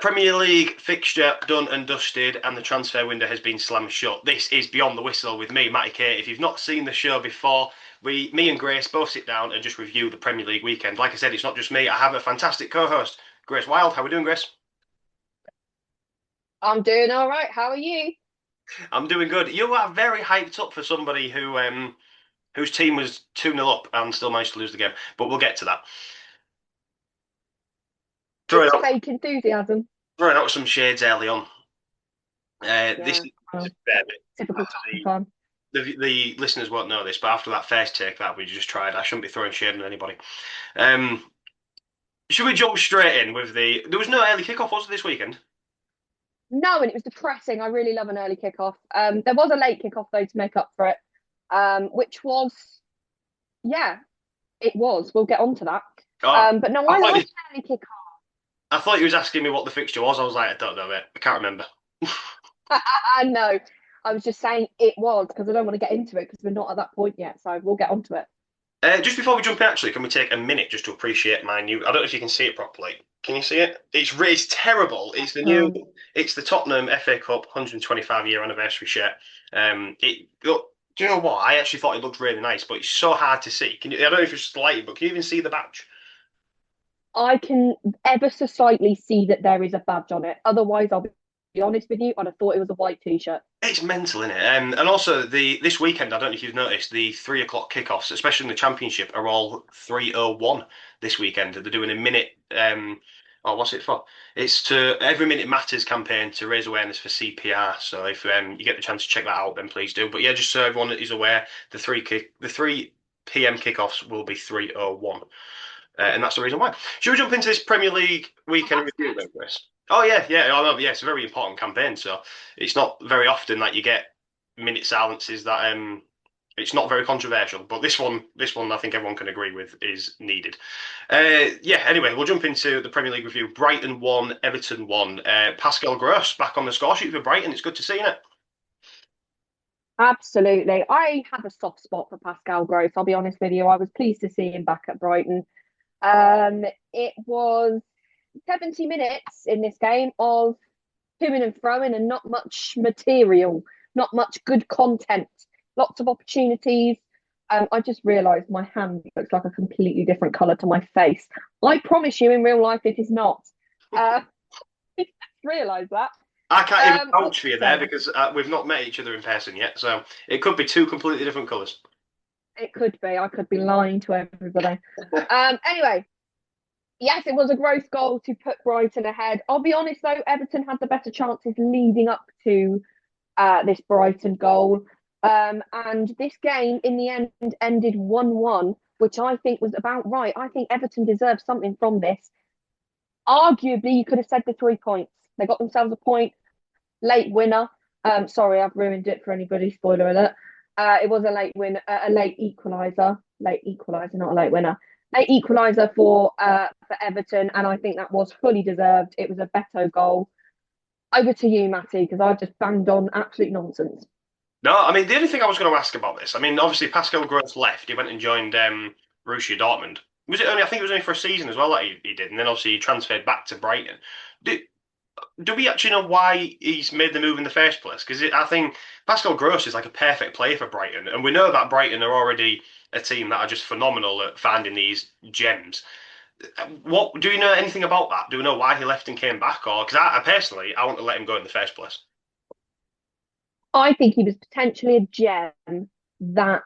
Premier League fixture done and dusted, and the transfer window has been slammed shut. This is Beyond the Whistle with me, Matty Kate. If you've not seen the show before, me and Grace both sit down and just review the Premier League weekend. Like I said, it's not just me. I have a fantastic co-host, Grace Wild. How are we doing, Grace? I'm doing all right. How are you? I'm doing good. You are very hyped up for somebody whose team was 2-0 up and still managed to lose the game. But we'll get to that. Throwing It's out, fake enthusiasm. throwing out some shades early on. This Yeah, is a well, fair bit. typical After Tottenham fan. the listeners won't know this, but after that first take that we just tried, I shouldn't be throwing shade on anybody. Um, should we jump straight in with the? There was no early kickoff, was it, this weekend? No, and it was depressing. I really love an early kickoff. There was a late kickoff though to make up for it, which was yeah, it was. We'll get on to that. Oh, But no, I I thought like you, an early kickoff. I thought you was asking me what the fixture was. I was like, I don't know, mate. I can't remember. No, I was just saying it was because I don't want to get into it because we're not at that point yet. So we'll get on to it. Just before we jump in, actually, can we take a minute just to appreciate my new? I don't know if you can see it properly. Can you see it? It's terrible. It's the new. Um, It's the Tottenham FA Cup 125-year anniversary shirt. Look, do you know what? I actually thought it looked really nice, but it's so hard to see. Can you? I don't know if it's just light, but can you even see the badge? I can ever so slightly see that there is a badge on it. Otherwise, I'll be honest with you, I'd have thought it was a white t-shirt. It's mental, isn't it? And also the this weekend, I don't know if you've noticed, the 3 o'clock kickoffs, especially in the Championship, are all 3:01 this weekend. They're doing a minute. Oh, what's it for? It's to Every Minute Matters campaign to raise awareness for CPR. So if you get the chance to check that out, then please do. But yeah, just so everyone is aware, the 3 p.m. kickoffs will be 3:01. And that's the reason why. Should we jump into this Premier League Oh, weekend that's review good. then, Chris? Oh yeah, yeah, I know. Yeah, it's a very important campaign, so it's not very often that you get minute silences that it's not very controversial. But this one, I think everyone can agree with is needed. Yeah. Anyway, we'll jump into the Premier League review. Brighton won, Everton won. Pascal Gross back on the score sheet for Brighton. It's good to see it. Absolutely. I have a soft spot for Pascal Gross. I'll be honest with you. I was pleased to see him back at Brighton. It was 70 minutes in this game of toing and throwing and not much material, not much good content, lots of opportunities. I just realised my hand looks like a completely different colour to my face. I promise you, in real life, it is not. Uh, I just realised that. I can't even What vouch was for you I there saying? because we've not met each other in person yet, so it could be two completely different colours. It could be. I could be lying to everybody. Anyway, yes, it was a gross goal to put Brighton ahead. I'll be honest though, Everton had the better chances leading up to this Brighton goal. And this game in the end ended 1-1, which I think was about right. I think Everton deserved something from this. Arguably, you could have said the 3 points. They got themselves a point, late winner. Sorry, I've ruined it for anybody. Spoiler alert. It was a late win, a late equaliser, not a late winner. Late equaliser for Everton, and I think that was fully deserved. It was a Beto goal. Over to you, Matty, because I just banged on absolute nonsense. No, I mean the only thing I was going to ask about this, I mean obviously Pascal Gross left, he went and joined Borussia Dortmund. Was it only? I think it was only for a season as well that he did, and then obviously he transferred back to Brighton. Do, do we actually know why he's made the move in the first place? Because I think Pascal Gross is like a perfect player for Brighton, and we know that Brighton are already a team that are just phenomenal at finding these gems. What do you know anything about that? Do we know why he left and came back, or because I personally I want to let him go in the first place? I think he was potentially a gem that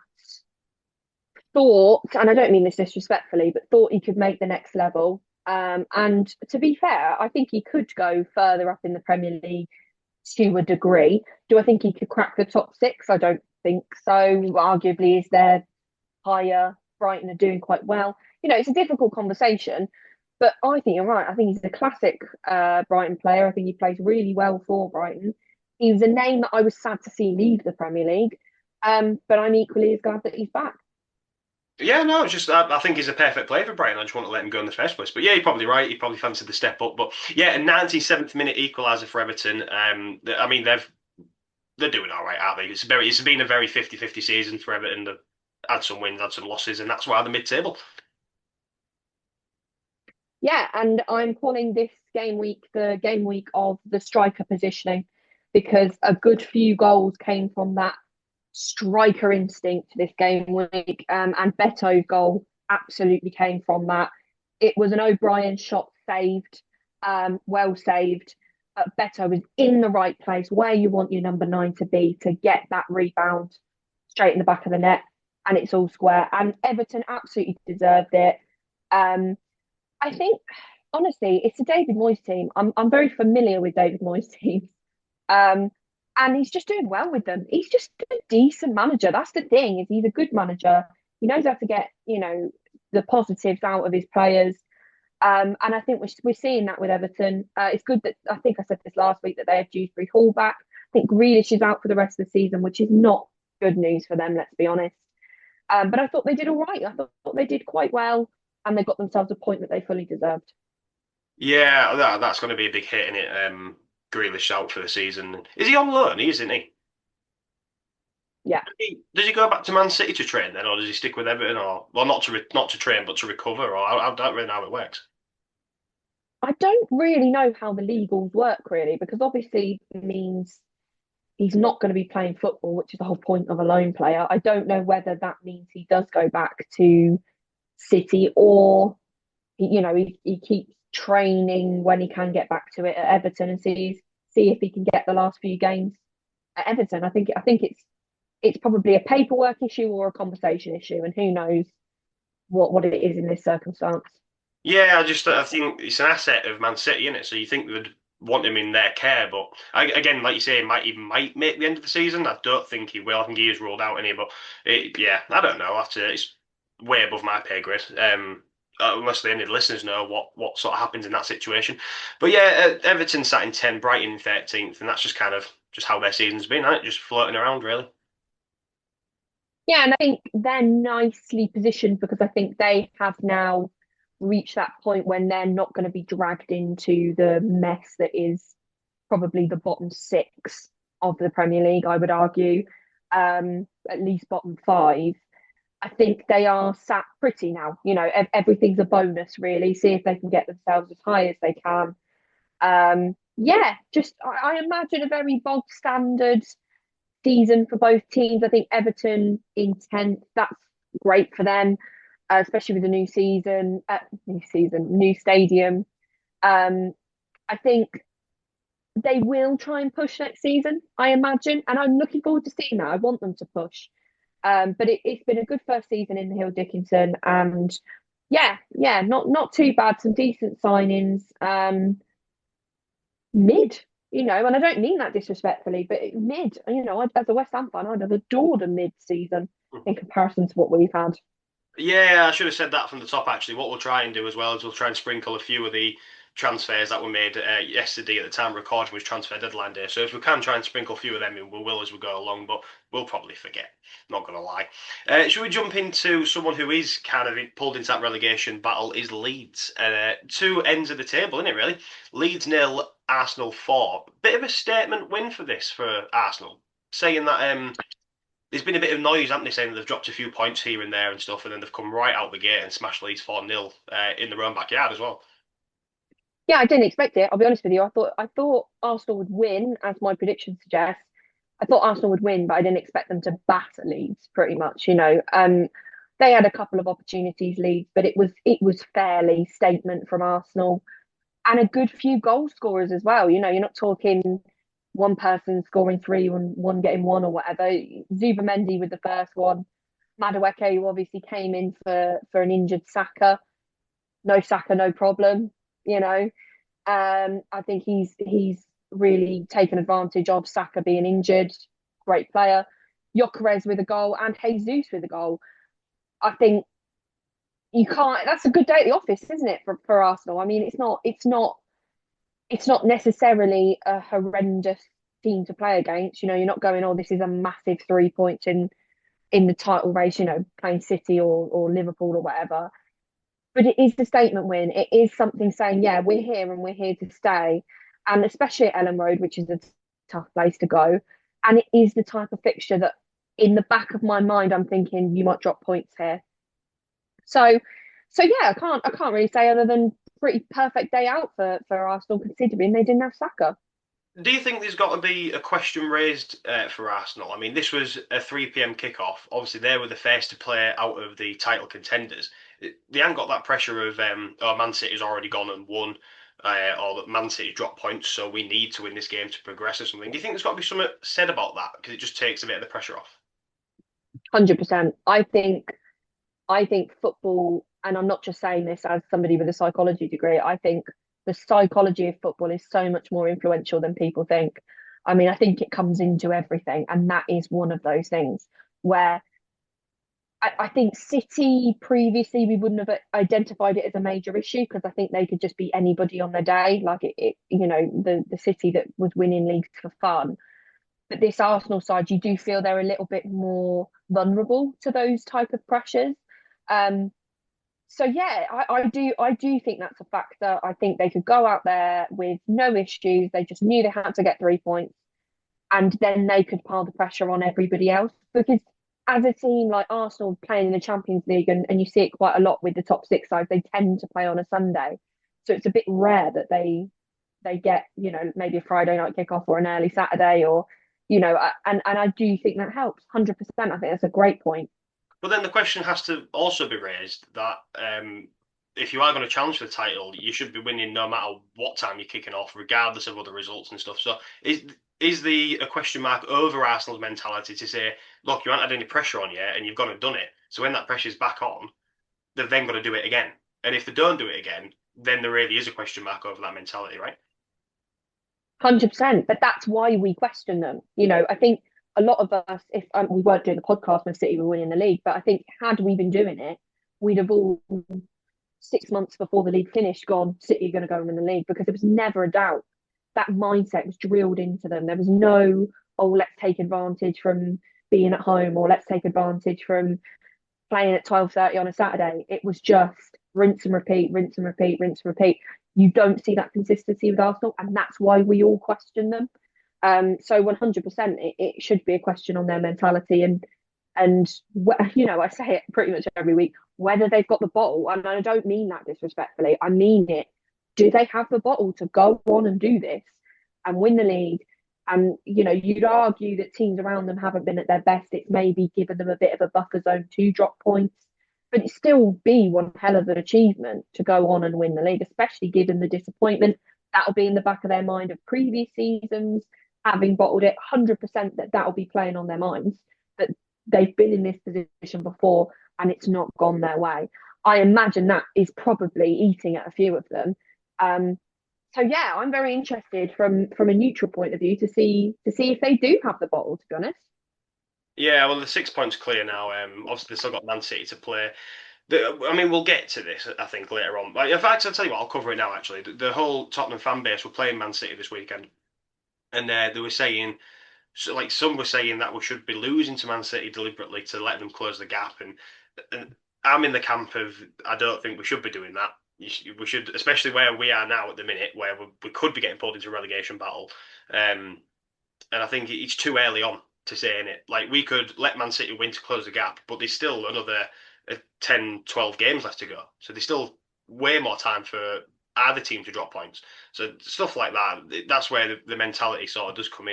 thought, and I don't mean this disrespectfully, but thought he could make the next level. And to be fair, I think he could go further up in the Premier League to a degree. Do I think he could crack the top six? I don't think so. Arguably, is there higher? Brighton are doing quite well. You know, it's a difficult conversation, but I think you're right. I think he's a classic Brighton player. I think he plays really well for Brighton. He was a name that I was sad to see leave the Premier League, but I'm equally as glad that he's back. Yeah, no, it's just I think he's a perfect player for Brighton. I just want to let him go in the first place. But yeah, you're probably right. He probably fancied the step up. But yeah, a 97th minute equaliser for Everton. I mean they're doing all right, aren't they? It's been a very 50-50 season for Everton. They've had some wins, had some losses, and that's why they're mid-table. Yeah, and I'm calling this game week the game week of the striker positioning because a good few goals came from that striker instinct this game week. And Beto's goal absolutely came from that. It was an O'Brien shot saved, well saved. Beto was in the right place where you want your number 9 to be to get that rebound straight in the back of the net, and it's all square. And Everton absolutely deserved it. I think honestly, it's a David Moyes team. I'm very familiar with David Moyes teams. Um, and he's just doing well with them. He's just a decent manager. That's the thing, is he's a good manager. He knows how to get, the positives out of his players. And I think we're seeing that with Everton. It's good that I think I said this last week that they have Dewsbury Hall back. I think Grealish is out for the rest of the season, which is not good news for them, let's be honest. But I thought they did all right. I thought they did quite well, and they got themselves a point that they fully deserved. Yeah, that's going to be a big hit in it. Grealish out for the season. Is he on loan? He isn't he? Yeah. Does he go back to Man City to train then, or does he stick with Everton, or well, not to train, but to recover, or I don't really know how it works. I don't really know how the legals work really, because obviously it means he's not going to be playing football, which is the whole point of a loan player. I don't know whether that means he does go back to City, or he keeps training when he can get back to it at Everton and see if he can get the last few games at Everton. I think it's probably a paperwork issue or a conversation issue, and who knows what it is in this circumstance. Yeah, I think it's an asset of Man City, isn't it? So you think they'd want him in their care, but again, like you say, he might make the end of the season. I don't think he will. I think he is ruled out in here, but yeah, I don't know. It's way above my pay grade. Unless any of the listeners know what sort of happens in that situation. But yeah, Everton sat in 10, Brighton in 13th, and that's just kind of just how their season's been, right? Just floating around, really. Yeah, and I think they're nicely positioned because I think they have now reached that point when they're not going to be dragged into the mess that is probably the bottom six of the Premier League, I would argue, at least bottom five. I think they are sat pretty now. Everything's a bonus, really. See if they can get themselves as high as they can. Yeah, just I imagine a very bog standard season for both teams. I think Everton in 10th, that's great for them, especially with the new stadium. I think they will try and push next season, I imagine, and I'm looking forward to seeing that. I want them to push. But it's been a good first season in the Hill Dickinson, and yeah, not too bad. Some decent signings. Mid, and I don't mean that disrespectfully, but mid, as a West Ham fan, I'd have adored a mid season in comparison to what we've had. Yeah, I should have said that from the top, actually. What we'll try and do as well is we'll try and sprinkle a few of the transfers that were made yesterday at the time of recording was transfer deadline day. So if we can try and sprinkle a few of them in, we will as we go along, but we'll probably forget. Not going to lie. Should we jump into someone who is kind of pulled into that relegation battle is Leeds. Two ends of the table, isn't it, really? Leeds 0, Arsenal 4. Bit of a statement win for this for Arsenal, saying that there's been a bit of noise, haven't they, saying that they've dropped a few points here and there and stuff, and then they've come right out the gate and smashed Leeds 4-0 in their own backyard as well. Yeah, I didn't expect it. I'll be honest with you. I thought Arsenal would win, as my prediction suggests. I thought Arsenal would win, but I didn't expect them to batter Leeds pretty much. They had a couple of opportunities, Leeds, but it was fairly statement from Arsenal, and a good few goal scorers as well. You're not talking one person scoring three and one getting one or whatever. Zubamendi with the first one, Madueke, who obviously came in for an injured Saka. No Saka, no problem. You know, I think he's really taken advantage of Saka being injured. Great player. Gyökeres with a goal and Jesus with a goal. I think you can't. That's a good day at the office, isn't it, for Arsenal? I mean, it's not necessarily a horrendous team to play against. You're not going, oh, this is a massive 3 points in the title race. Playing City or Liverpool or whatever. But it is the statement win. It is something saying, yeah, we're here and we're here to stay. And especially at Ellen Road, which is a tough place to go. And it is the type of fixture that in the back of my mind, I'm thinking you might drop points here. So yeah, I can't really say other than pretty perfect day out for Arsenal, considering they didn't have Saka. Do you think there's got to be a question raised for Arsenal? I mean, this was a 3 p.m. kickoff. Obviously, they were the first to play out of the title contenders. They haven't got that pressure of, oh, Man City's already gone and won, or that Man City's dropped points, so we need to win this game to progress or something. Do you think there's got to be something said about that? Because it just takes a bit of the pressure off. 100%. I think football, and I'm not just saying this as somebody with a psychology degree, I think the psychology of football is so much more influential than people think. I mean, I think it comes into everything, and that is one of those things where I think City previously we wouldn't have identified it as a major issue because I think they could just be anybody on their day, like the City that was winning leagues for fun. But this Arsenal side, you do feel they're a little bit more vulnerable to those type of pressures. Um, so yeah, I do think that's a factor. I think they could go out there with no issues. They just knew they had to get 3 points, and then they could pile the pressure on everybody else. Because as a team like Arsenal playing in the Champions League, and you see it quite a lot with the top six sides, they tend to play on a Sunday. So it's a bit rare that they get, maybe a Friday night kickoff or an early Saturday or, and I do think that helps 100%. I think that's a great point. But then the question has to also be raised that if you are going to challenge for the title, you should be winning no matter what time you're kicking off, regardless of other results and stuff. So is the a question mark over Arsenal's mentality to say, look, you haven't had any pressure on yet, and you've gone and done it. So when that pressure's back on, they've then got to do it again. And if they don't do it again, then there really is a question mark over that mentality, right? 100%. But that's why we question them. I think a lot of us, if we weren't doing the podcast when City were winning the league, but I think had we been doing it, we'd have all 6 months before the league finished gone, City are going to go and win the league because there was never a doubt. That mindset was drilled into them. There was no, oh, let's take advantage from being at home or let's take advantage from playing at 12:30 on a Saturday. It was just rinse and repeat, rinse and repeat, rinse and repeat. You don't see that consistency with Arsenal, and that's why we all question them. So 100%, it should be a question on their mentality and I say it pretty much every week, whether they've got the bottle, and I don't mean that disrespectfully. I mean it. Do they have the bottle to go on and do this and win the league? And you'd argue that teams around them haven't been at their best. It's maybe given them a bit of a buffer zone to drop points, but it still be one hell of an achievement to go on and win the league, especially given the disappointment. That'll be in the back of their mind of previous seasons, having bottled it. 100% that'll be playing on their minds. That they've been in this position before and it's not gone their way. I imagine that is probably eating at a few of them. So yeah, I'm very interested from a neutral point of view to see if they do have the bottle. To be honest, Yeah, well, the 6 points clear now. Obviously, they've still got Man City to play. I mean, we'll get to this, I think, later on. But in fact, I'll tell you what, I'll cover it now, actually. The whole Tottenham fan base were playing Man City this weekend. And they were saying, so, like, some were saying that we should be losing to Man City deliberately to let them close the gap. And I'm in the camp of, I don't think we should be doing that. We should, especially where we are now at the minute, where we could be getting pulled into a relegation battle. And I think it's too early on to say in it. Like, we could let Man City win to close the gap, but there's still another 10, 12 games left to go. So there's still way more time for either team to drop points. So stuff like that, that's where the mentality sort of does come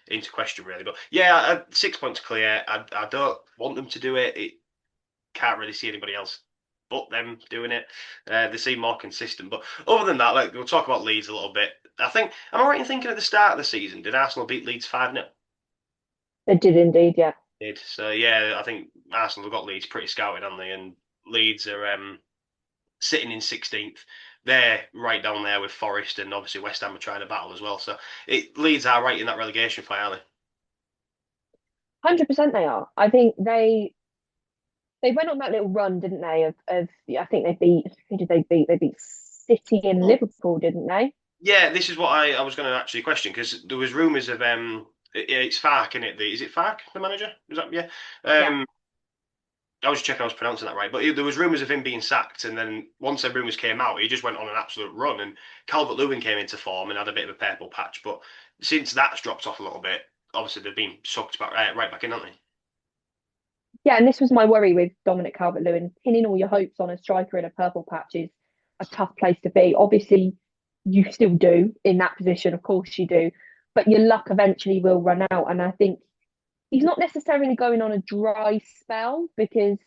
into question, really. But yeah, 6 points clear. I don't want them to do it. Can't really see anybody else but them doing it. They seem more consistent. But other than that, like, we'll talk about Leeds a little bit. I think, am I right in thinking at the start of the season, did Arsenal beat Leeds 5-0? they did indeed. Yeah, Did. So yeah, I think Arsenal have got Leeds pretty scouted, haven't they? And Leeds are sitting in 16th. They're right down there with Forest, and obviously West Ham are trying to battle as well. So Leeds are right in that relegation fight, aren't 100% they are. I think they went on that little run, didn't they? Of I think they beat, who did they beat? They beat City and they? Liverpool, didn't they? Yeah, this is what I was going to actually question, because there was rumours of it's Fark, isn't it? Is it Fark, the manager? Is that, yeah? Yeah. I was checking I was pronouncing that right, but there was rumours of him being sacked, and then once the rumours came out, he just went on an absolute run, and Calvert-Lewin came into form and had a bit of a purple patch. But since that's dropped off a little bit, obviously they've been sucked back right back in, haven't they? Yeah, and this was my worry with Dominic Calvert-Lewin. Pinning all your hopes on a striker in a purple patch is a tough place to be. Obviously, you still do in that position, of course you do, but your luck eventually will run out. And I think he's not necessarily going on a dry spell because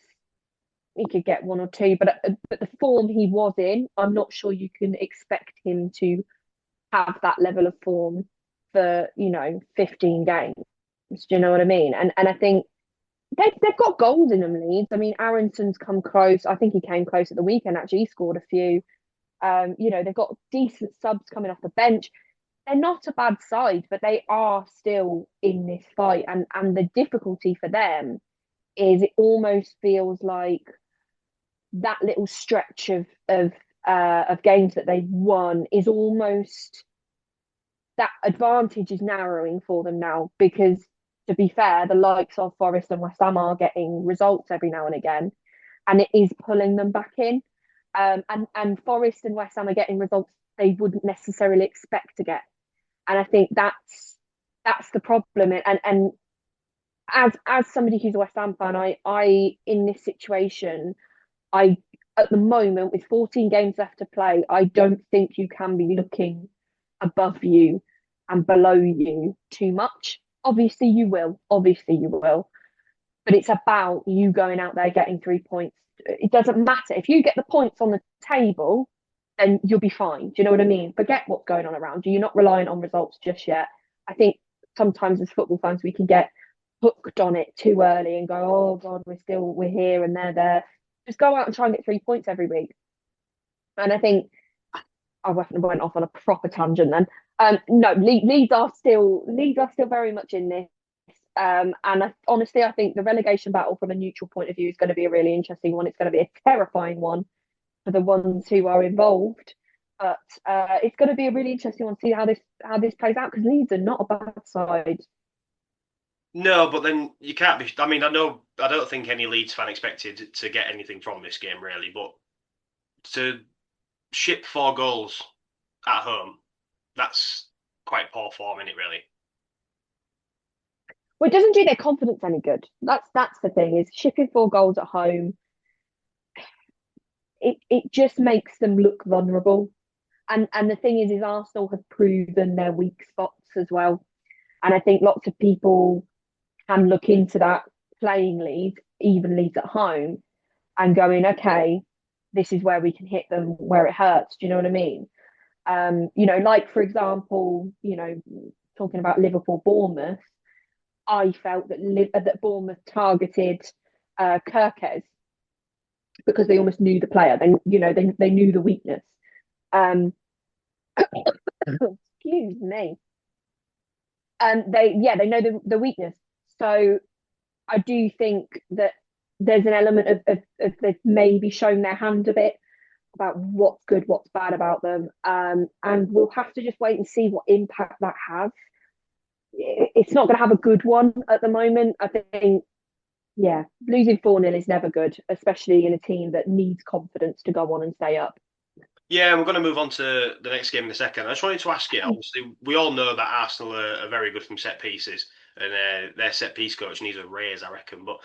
he could get one or two, but the form he was in, I'm not sure you can expect him to have that level of form for 15 games. Do you know what I mean? And I think they've got goals in them, Leeds. I mean, Aronson's come close. I think he came close at the weekend. Actually, he scored a few. They've got decent subs coming off the bench. They're not a bad side, but they are still in this fight. And the difficulty for them is it almost feels like that little stretch of games that they've won is almost that advantage is narrowing for them now because to be fair, the likes of Forest and West Ham are getting results every now and again, and it is pulling them back in. And Forest and West Ham are getting results they wouldn't necessarily expect to get, and I think that's the problem. And as somebody who's a West Ham fan, I in this situation, I at the moment with 14 games left to play, I don't think you can be looking above you and below you too much. Obviously you will, but it's about you going out there getting 3 points. It doesn't matter if you get the points on the table, then you'll be fine. Do you know what I mean? Forget what's going on around you. You're not relying on results just yet. I think sometimes as football fans we can get hooked on it too early and go, oh God, we're here and they're there. Just go out and try and get 3 points every week. And I think I went off on a proper tangent then. No, Leeds are still very much in this. And honestly, I think the relegation battle from a neutral point of view is going to be a really interesting one. It's going to be a terrifying one for the ones who are involved. But it's going to be a really interesting one to see how this plays out because Leeds are not a bad side. No, but then you can't be. I mean, I don't think any Leeds fan expected to get anything from this game really, but to ship 4 goals at home, that's quite poor form, isn't it? Really. Well, it doesn't do their confidence any good. That's the thing is shipping 4 goals at home. It just makes them look vulnerable. And the thing is Arsenal have proven their weak spots as well. And I think lots of people can look into that playing Leeds, even Leeds at home, and going, okay, this is where we can hit them where it hurts. Do you know what I mean? Like for example, talking about Liverpool Bournemouth, I felt that Bournemouth targeted Kirkes because they almost knew the player. They knew the weakness. Um, excuse me. And they know the weakness. So I do think that there's an element of they've maybe shown their hand a bit about what's good, what's bad about them. And we'll have to just wait and see what impact that has. It's not going to have a good one at the moment. I think, yeah, losing 4-0 is never good, especially in a team that needs confidence to go on and stay up. Yeah, we're going to move on to the next game in a second. I just wanted to ask you, obviously, we all know that Arsenal are very good from set pieces, and their set piece coach needs a raise, I reckon. But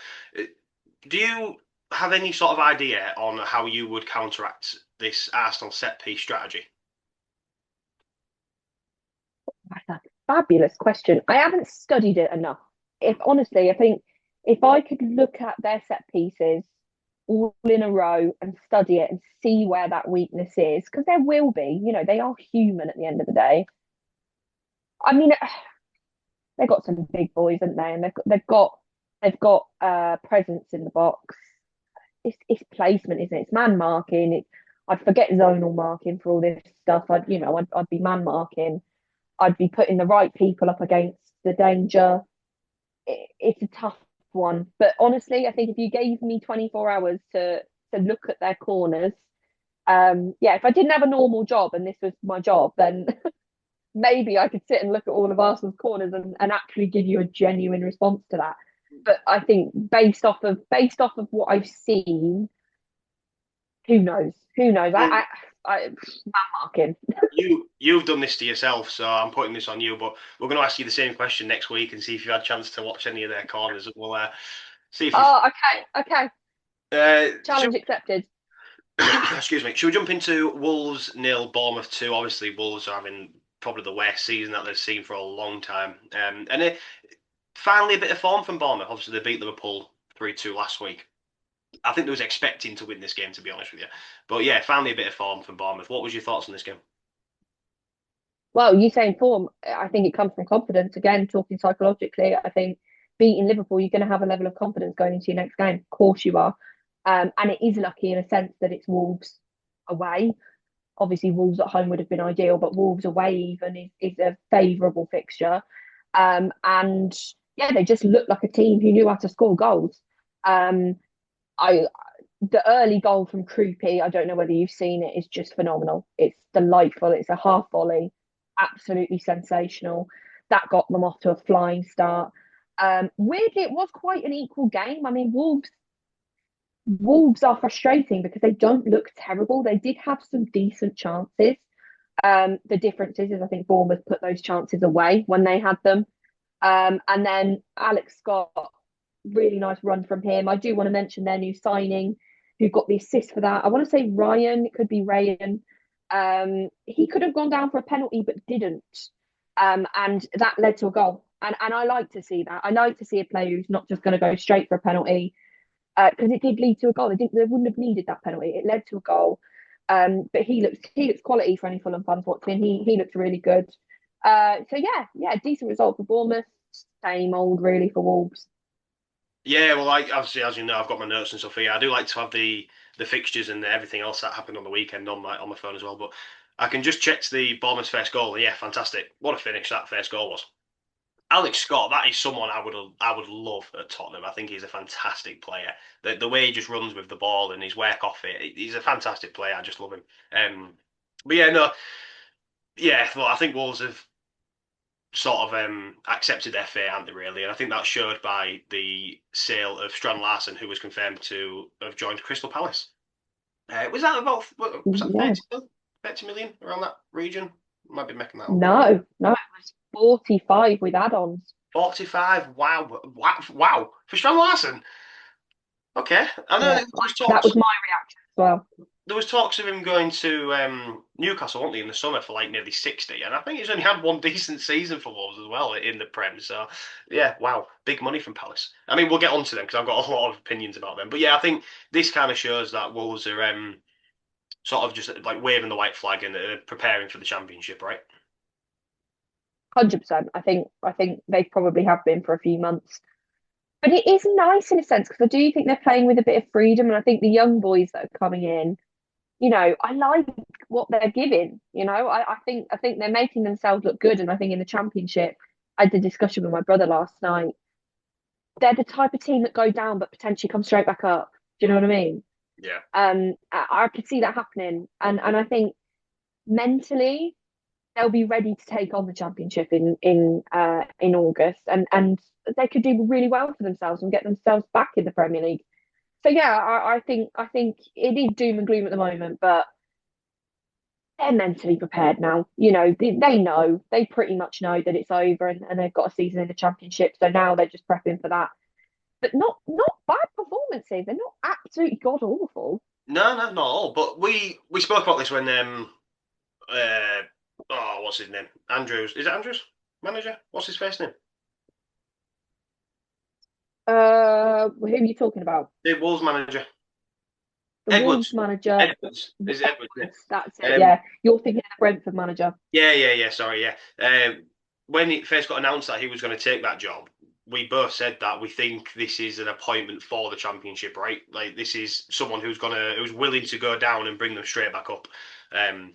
do you have any sort of idea on how you would counteract this Arsenal set piece strategy? That's a fabulous question. I haven't studied it enough. If honestly, I think if I could look at their set pieces all in a row and study it and see where that weakness is, because there will be, they are human at the end of the day. I mean, they've got some big boys, haven't they? And they've got presence in the box. It's placement, isn't it? It's man marking. I'd forget zonal marking for all this stuff. I'd be man marking. I'd be putting the right people up against the danger. It's a tough one, but honestly, I think if you gave me 24 hours to look at their corners, yeah, if I didn't have a normal job and this was my job, then maybe I could sit and look at all of Arsenal's corners and actually give you a genuine response to that. But I think based off of what I've seen, who knows? Who knows? I'm marking. You've done this to yourself, so I'm putting this on you. But we're going to ask you the same question next week and see if you had a chance to watch any of their corners, and we'll see if you. Oh, okay. Uh, Challenge accepted. Excuse me. Should we jump into Wolves nil, Bournemouth 2? Obviously, Wolves are having probably the worst season that they've seen for a long time. And finally, a bit of form from Bournemouth. Obviously, they beat Liverpool 3-2 last week. I think they was expecting to win this game, to be honest with you. But yeah, finally a bit of form from Bournemouth. What was your thoughts on this game? Well, you saying form, I think it comes from confidence. Again, talking psychologically, I think beating Liverpool, you're going to have a level of confidence going into your next game. Of course, you are. And it is lucky in a sense that it's Wolves away. Obviously, Wolves at home would have been ideal, but Wolves away even is a favourable fixture. And yeah, they just looked like a team who knew how to score goals. Um, I The early goal from Krupi, I don't know whether you've seen it, is just phenomenal. It's delightful. It's a half volley, absolutely sensational. That got them off to a flying start. Weirdly, it was quite an equal game. I mean, Wolves are frustrating because they don't look terrible. They did have some decent chances. The difference is I think Bournemouth put those chances away when they had them. And then Alex Scott, really nice run from him. I do want to mention their new signing, who got the assist for that. I want to say Ryan, it could be Ryan. He could have gone down for a penalty but didn't. And that led to a goal. And I like to see that. I like to see a player who's not just going to go straight for a penalty because it did lead to a goal. They wouldn't have needed that penalty. It led to a goal. But he looks quality for any Fulham fans watching. He looks really good. So yeah, decent result for Bournemouth. Same old really for Wolves. Yeah, well, obviously, as you know, I've got my notes and stuff here. I do like to have the fixtures and everything else that happened on the weekend on my phone as well. But I can just check the Bournemouth's first goal. Yeah, fantastic! What a finish that first goal was. Alex Scott, that is someone I would love at Tottenham. I think he's a fantastic player. The way he just runs with the ball and his work off it, he's a fantastic player. I just love him. But yeah, no, yeah. Well, I think Wolves have sort of accepted their fate, haven't they, really? And I think that's showed by the sale of Strand Larsen, who was confirmed to have joined Crystal Palace. Was that about, was that Yeah. 30 million around that region? Might be making that up. No, it was 45 with add-ons. 45, wow, wow, wow. For Strand Larsen. Okay. I know Yeah, that was my reaction as well. there was talks of him going to Newcastle, weren't they, in the summer for like nearly 60, and I think he's only had one decent season for Wolves as well in the Prem. So, yeah, wow, big money from Palace. I mean, we'll get on to them because I've got a lot of opinions about them. But yeah, I think this kind of shows that Wolves are sort of just like waving the white flag and preparing for the Championship, right? 100%. I think they probably have been for a few months. But it is nice in a sense because I do think they're playing with a bit of freedom, and I think the young boys that are coming in, I like what they're giving. I think they're making themselves look good, and I think in the championship, I had a discussion with my brother last night. They're the type of team that go down but potentially come straight back up. Do you know Mm, what I mean? yeah. I could see that happening, and I think mentally they'll be ready to take on the championship in August, and they could do really well for themselves and get themselves back in the Premier League. So yeah, I think it is doom and gloom at the moment, but they're mentally prepared now. They know, they pretty much know that it's over, and they've got a season in the championship. So now they're just prepping for that. But not bad performances. They're not absolutely god awful. No, no, not all. But we spoke about this when uh what's his name? Andrews. Is it Andrews? Manager? What's his first name? Who are you talking about? The Wolves manager. The Wolves Edwards. manager. Edwards. Is it Edwards? That's it. Yeah. Yeah, you're thinking of the Brentford manager. Yeah. Sorry, yeah. When it first got announced that he was going to take that job, we both said that we think this is an appointment for the championship, right? Like this is someone who's willing to go down and bring them straight back up. And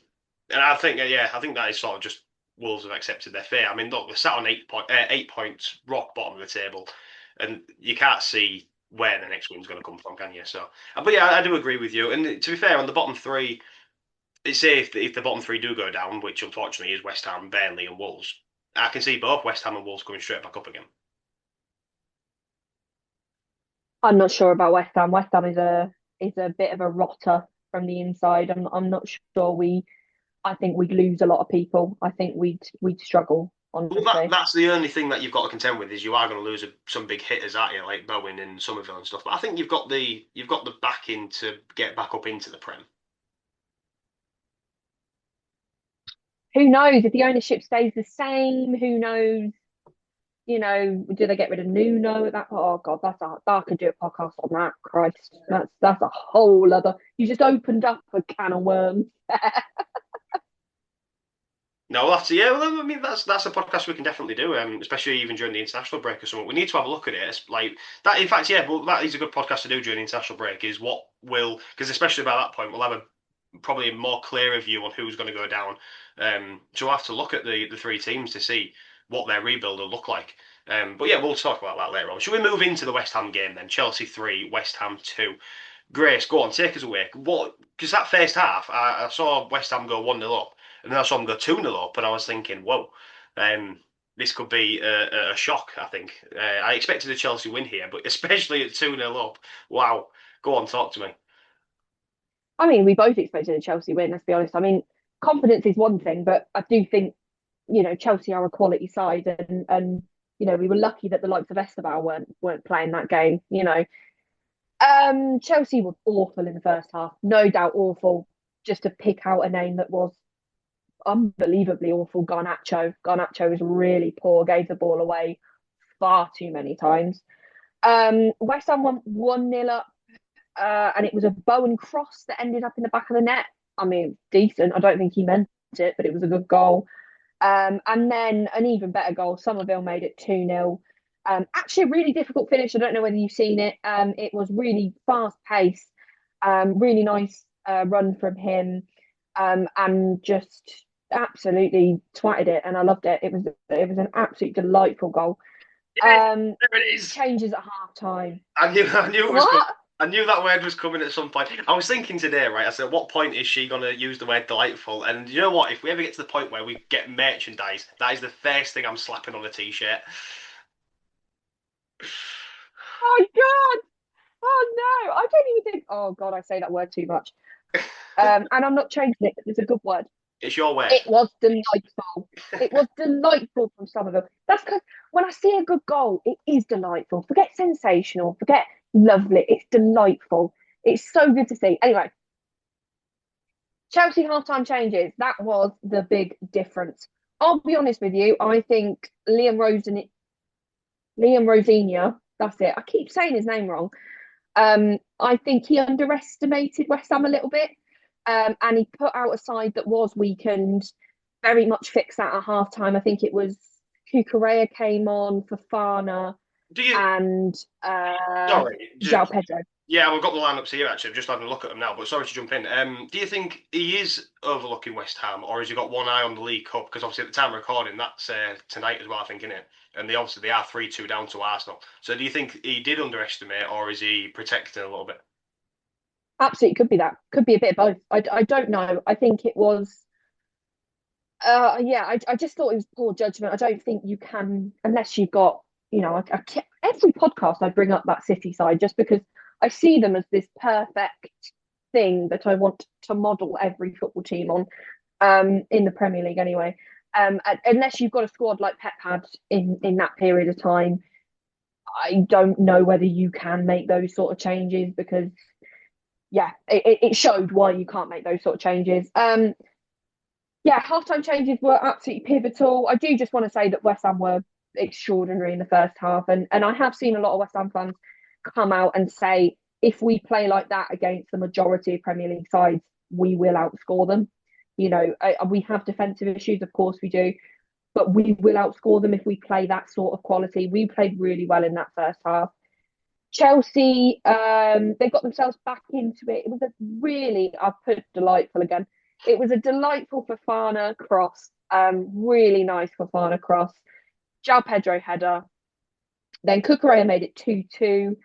I think, yeah, I think that is sort of just Wolves have accepted their fate. I mean, look, they're sat on 8 points, rock bottom of the table, and you can't see where the next win's going to come from, can you? So, but yeah, I do agree with you. And to be fair, on the bottom three, say if the bottom three do go down, which unfortunately is West Ham, Burnley, and Wolves, I can see both West Ham and Wolves coming straight back up again. I'm not sure about West Ham. West Ham is a bit of a rotter from the inside. I'm not sure I think we'd lose a lot of people. I think we'd struggle, Well, honestly. that's the only thing that you've got to contend with is you are going to lose some big hitters, aren't you, like Bowen and Somerville and stuff. But I think you've got the backing to get back up into the Prem. who knows if the ownership stays the same? Who knows? Do they get rid of Nuno at that point? Oh God, I could do a podcast on that. Christ, that's a whole other. You just opened up a can of worms. No, that's yeah. Well, I mean, that's a podcast we can definitely do, especially even during the international break or something. We need to have a look at it. It's like that. In fact, yeah, well, that is a good podcast to do during the international break. Is what will because especially by that point we'll have a probably a more clearer view on who's going to go down. So we'll have to look at the three teams to see what their rebuild will look like. But yeah, we'll talk about that later on. Should we move into the West Ham game then? Chelsea 3, West Ham 2. Grace, go on, take us away. What? Because that first half, I saw West Ham go 1-0 up, and then I saw them go 2-0 up, and I was thinking, whoa, this could be a shock, I think. I expected a Chelsea win here, but especially at 2-0 up, wow. Go on, talk to me. I mean, we both expected a Chelsea win. Let's be honest. I mean, confidence is one thing, but I do think Chelsea are a quality side, and we were lucky that the likes of Esteban weren't playing that game. Chelsea were awful in the first half, no doubt awful. Just to pick out a name that was unbelievably awful, Garnacho. Garnacho was really poor, gave the ball away far too many times. West Ham won 1-0 up, and it was a Bowen cross that ended up in the back of the net. I mean, decent. I don't think he meant it, but it was a good goal. And then an even better goal. Somerville made it 2-0. Actually, a really difficult finish. I don't know whether you've seen it. It was really fast paced, really nice run from him, and just absolutely twatted it. And I loved it. It was an absolute delightful goal. Yes, there it is. Changes at half time. I knew it was coming. What? I knew that word was coming at some point. I was thinking today, right? I said, what point is she going to use the word delightful? And you know what? If we ever get to the point where we get merchandise, that is the first thing I'm slapping on a t-shirt. Oh God! Oh no! I don't even think. Oh God, I say that word too much. And I'm not changing it. It's a good word. It's your word. It was delightful. It was delightful from some of them. That's because when I see a good goal, it is delightful. Forget sensational, forget lovely. It's delightful. It's so good to see. Anyway, Chelsea halftime changes. That was the big difference. I'll be honest with you. I think Liam Rosinia, that's it. I keep saying his name wrong. I think he underestimated West Ham a little bit, and he put out a side that was weakened. Very much fixed that at half time. I think it was Cucurella came on for Fana Do you? and Sorry. João Pedro. Yeah, we've got the lineups here actually. I've just having a look at them now, but sorry to jump in. Do you think he is overlooking West Ham, or has he got one eye on the League Cup? Because obviously at the time of recording, that's tonight as well, I think, isn't it? And they are 3-2 down to Arsenal. So do you think he did underestimate, or is he protecting a little bit? Absolutely, could be that. Could be a bit of both. I don't know. I think it was. Yeah, I just thought it was poor judgment. I don't think you can, unless you've got, every podcast I bring up that City side just because I see them as this perfect thing that I want to model every football team on, in the Premier League anyway. Unless you've got a squad like Pep had in that period of time, I don't know whether you can make those sort of changes because, yeah, it showed why you can't make those sort of changes. Yeah, halftime changes were absolutely pivotal. I do just want to say that West Ham were extraordinary in the first half, and I have seen a lot of West Ham fans come out and say if we play like that against the majority of Premier League sides, we will outscore them. We have defensive issues, of course we do, but we will outscore them if we play that sort of quality. We played really well in that first half. Chelsea, they got themselves back into it. It was a really, I've put delightful again. It was a delightful Fofana cross, really nice Fofana cross. João Pedro header. Then Cucurella made it 2-2.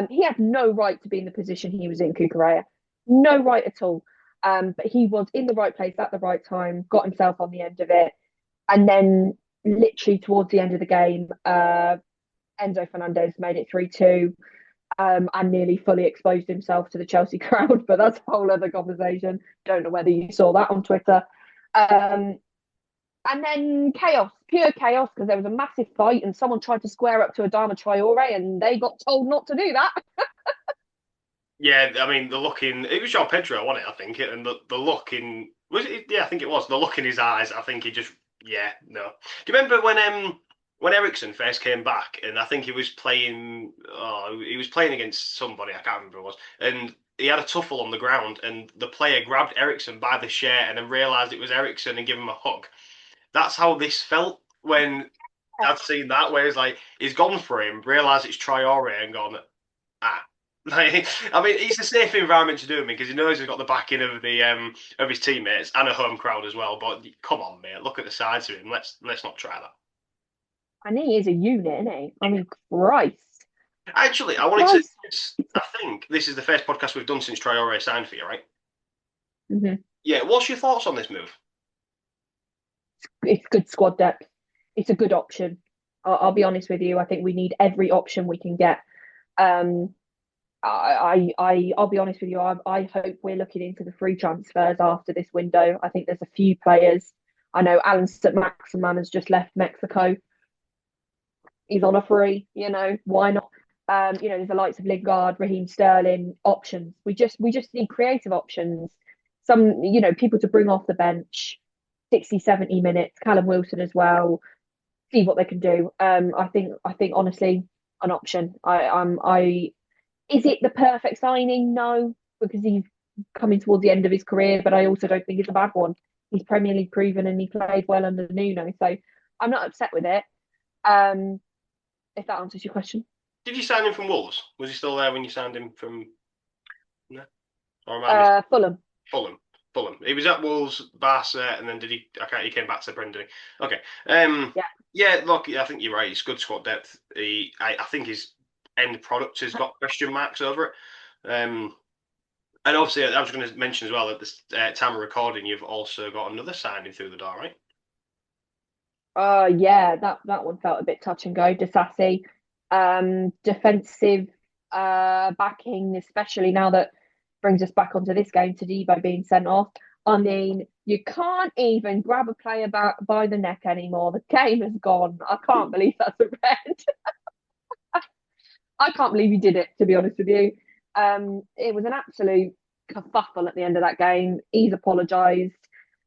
He had no right to be in the position he was in, Cucurella. No right at all. But he was in the right place at the right time, got himself on the end of it. And then literally towards the end of the game, Enzo Fernandez made it 3-2, and nearly fully exposed himself to the Chelsea crowd, but that's a whole other conversation. Don't know whether you saw that on Twitter. And then chaos, pure chaos, because there was a massive fight and someone tried to square up to Adama Traore and they got told not to do that. Yeah, I mean the look in it was João Pedro, wasn't it? I think, and the look in Was it? Yeah, I think it was. The look in his eyes, I think he just, yeah, no. Do you remember when Ericsson first came back, and I think he was playing against somebody, I can't remember who it was, and he had a tuffle on the ground, and the player grabbed Ericsson by the shirt and then realised it was Ericsson and gave him a hug. That's how this felt when I'd seen that, where he's gone for him, realised it's Traore, and gone, ah. Like, I mean, it's a safe environment to do it because he knows he's got the backing of the of his teammates and a home crowd as well. But come on, mate, look at the sides of him. Let's not try that. And he is a unit, isn't he? I mean, Christ. Actually, I wanted to. Christ. I think this is the first podcast we've done since Traore signed for you, right? Mhm. Yeah. What's your thoughts on this move? It's good squad depth. It's a good option. I'll be honest with you. I think we need every option we can get. Um, I'll be honest with you. I hope we're looking into the free transfers after this window. I think there's a few players. I know Alan St. Maximan has just left Mexico. He's on a free. Why not? There's the likes of Lingard, Raheem Sterling, options. We just need creative options. Some, people to bring off the bench, 60, 70 minutes. Callum Wilson as well. See what they can do. I think honestly, an option. I is it the perfect signing? No, because he's coming towards the end of his career, but I also don't think it's a bad one. He's Premier League proven and he played well under Nuno, so I'm not upset with it. Um, if that answers your question. Did you sign him from Wolves? Was he still there when you signed him from? No, or am I mis Fulham. Fulham? Fulham. He was at Wolves, Barca, and then did he? Okay, he came back to Brendan. Okay. Yeah. Yeah. Look, I think you're right. It's good squad depth. I think his end product has got question marks over it. And obviously, I was going to mention as well at this time of recording, you've also got another signing through the door, right? Yeah, that one felt a bit touch and go. Disassi, defensive backing, especially now that brings us back onto this game to Debo being sent off. I mean, you can't even grab a player back by the neck anymore. The game has gone. I can't believe that's a red. I can't believe he did it, to be honest with you. It was an absolute kerfuffle at the end of that game. He's apologised.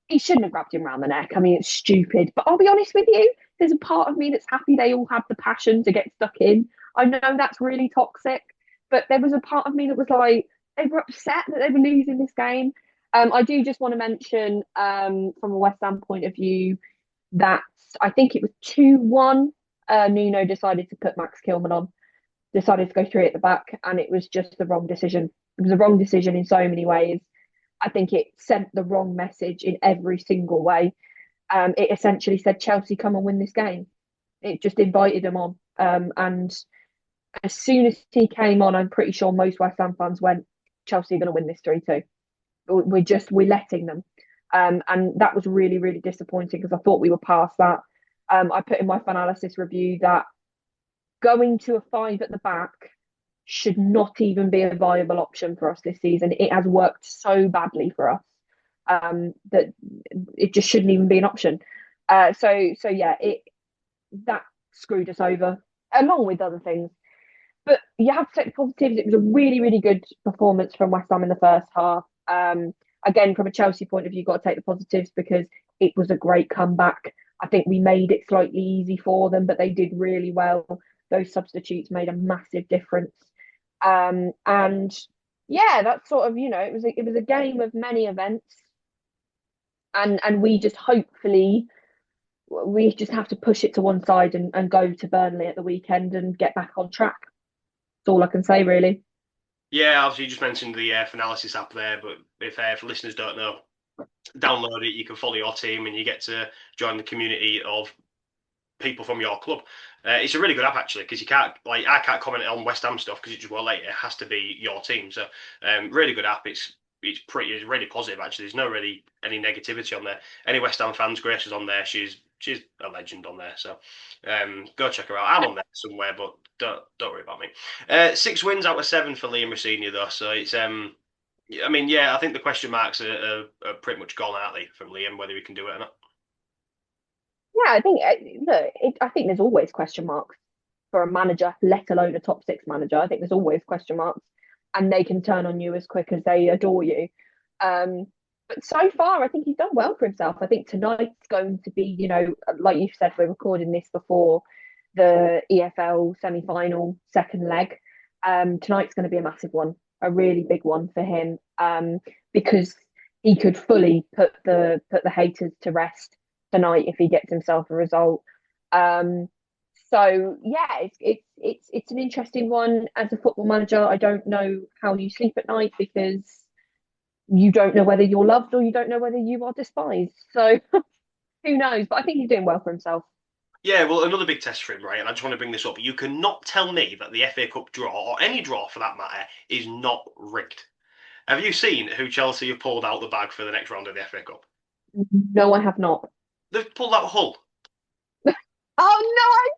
He shouldn't have grabbed him around the neck. I mean, it's stupid. But I'll be honest with you, there's a part of me that's happy they all had the passion to get stuck in. I know that's really toxic, but there was a part of me that was like, they were upset that they were losing this game. I do just want to mention, from a West Ham point of view, that I think it was 2-1. Nuno decided to put Max Kilman on, decided to go three at the back, and it was just the wrong decision. It was a wrong decision in so many ways. I think it sent the wrong message in every single way. It essentially said, Chelsea, come and win this game. It just invited them on. And as soon as he came on, I'm pretty sure most West Ham fans went, Chelsea are going to win this 3-2. We're letting them. And that was really, really disappointing because I thought we were past that. I put in my Fanalysis review that going to a five at the back should not even be a viable option for us this season. It has worked so badly for us, that it just shouldn't even be an option. So yeah, it that screwed us over along with other things. But you have to take the positives. It was a really, really good performance from West Ham in the first half. Again, from a Chelsea point of view, you've got to take the positives because it was a great comeback. I think we made it slightly easy for them, but they did really well. Those substitutes made a massive difference. And yeah, that's sort of, it was a game of many events, and we just have to push it to one side and go to Burnley at the weekend and get back on track. That's all I can say, really. Yeah, obviously you just mentioned the Finalysis app there, but if listeners don't know, download it. You can follow your team and you get to join the community of people from your club. It's a really good app actually because you can't I can't comment on West Ham stuff because it just won't let you. It has to be your team. So really good app. It's really positive actually. There's no really any negativity on there. Any West Ham fans, Grace is on there. She's a legend on there. So go check her out. I'm on there somewhere, but don't worry about me. 6 wins out of 7 for Liam Rosenior though. So it's I mean, yeah, I think the question marks are pretty much gone, aren't they, from Liam, whether he can do it or not. Yeah, I think look, I think there's always question marks for a manager, let alone a top six manager. I think there's always question marks, and they can turn on you as quick as they adore you. Um, But so far, I think he's done well for himself. I think tonight's going to be, like you said, we're recording this before the EFL semi-final second leg. Tonight's going to be a massive one, a really big one for him, because he could fully put the haters to rest tonight if he gets himself a result. Um, so yeah, it's an interesting one. As a football manager, I don't know how you sleep at night because you don't know whether you're loved or you don't know whether you are despised. So who knows? But I think he's doing well for himself. Yeah, well, another big test for him, right? And I just want to bring this up. You cannot tell me that the FA Cup draw, or any draw for that matter, is not rigged. Have you seen who Chelsea have pulled out the bag for the next round of the FA Cup? No, I have not. They've pulled out Hull. Oh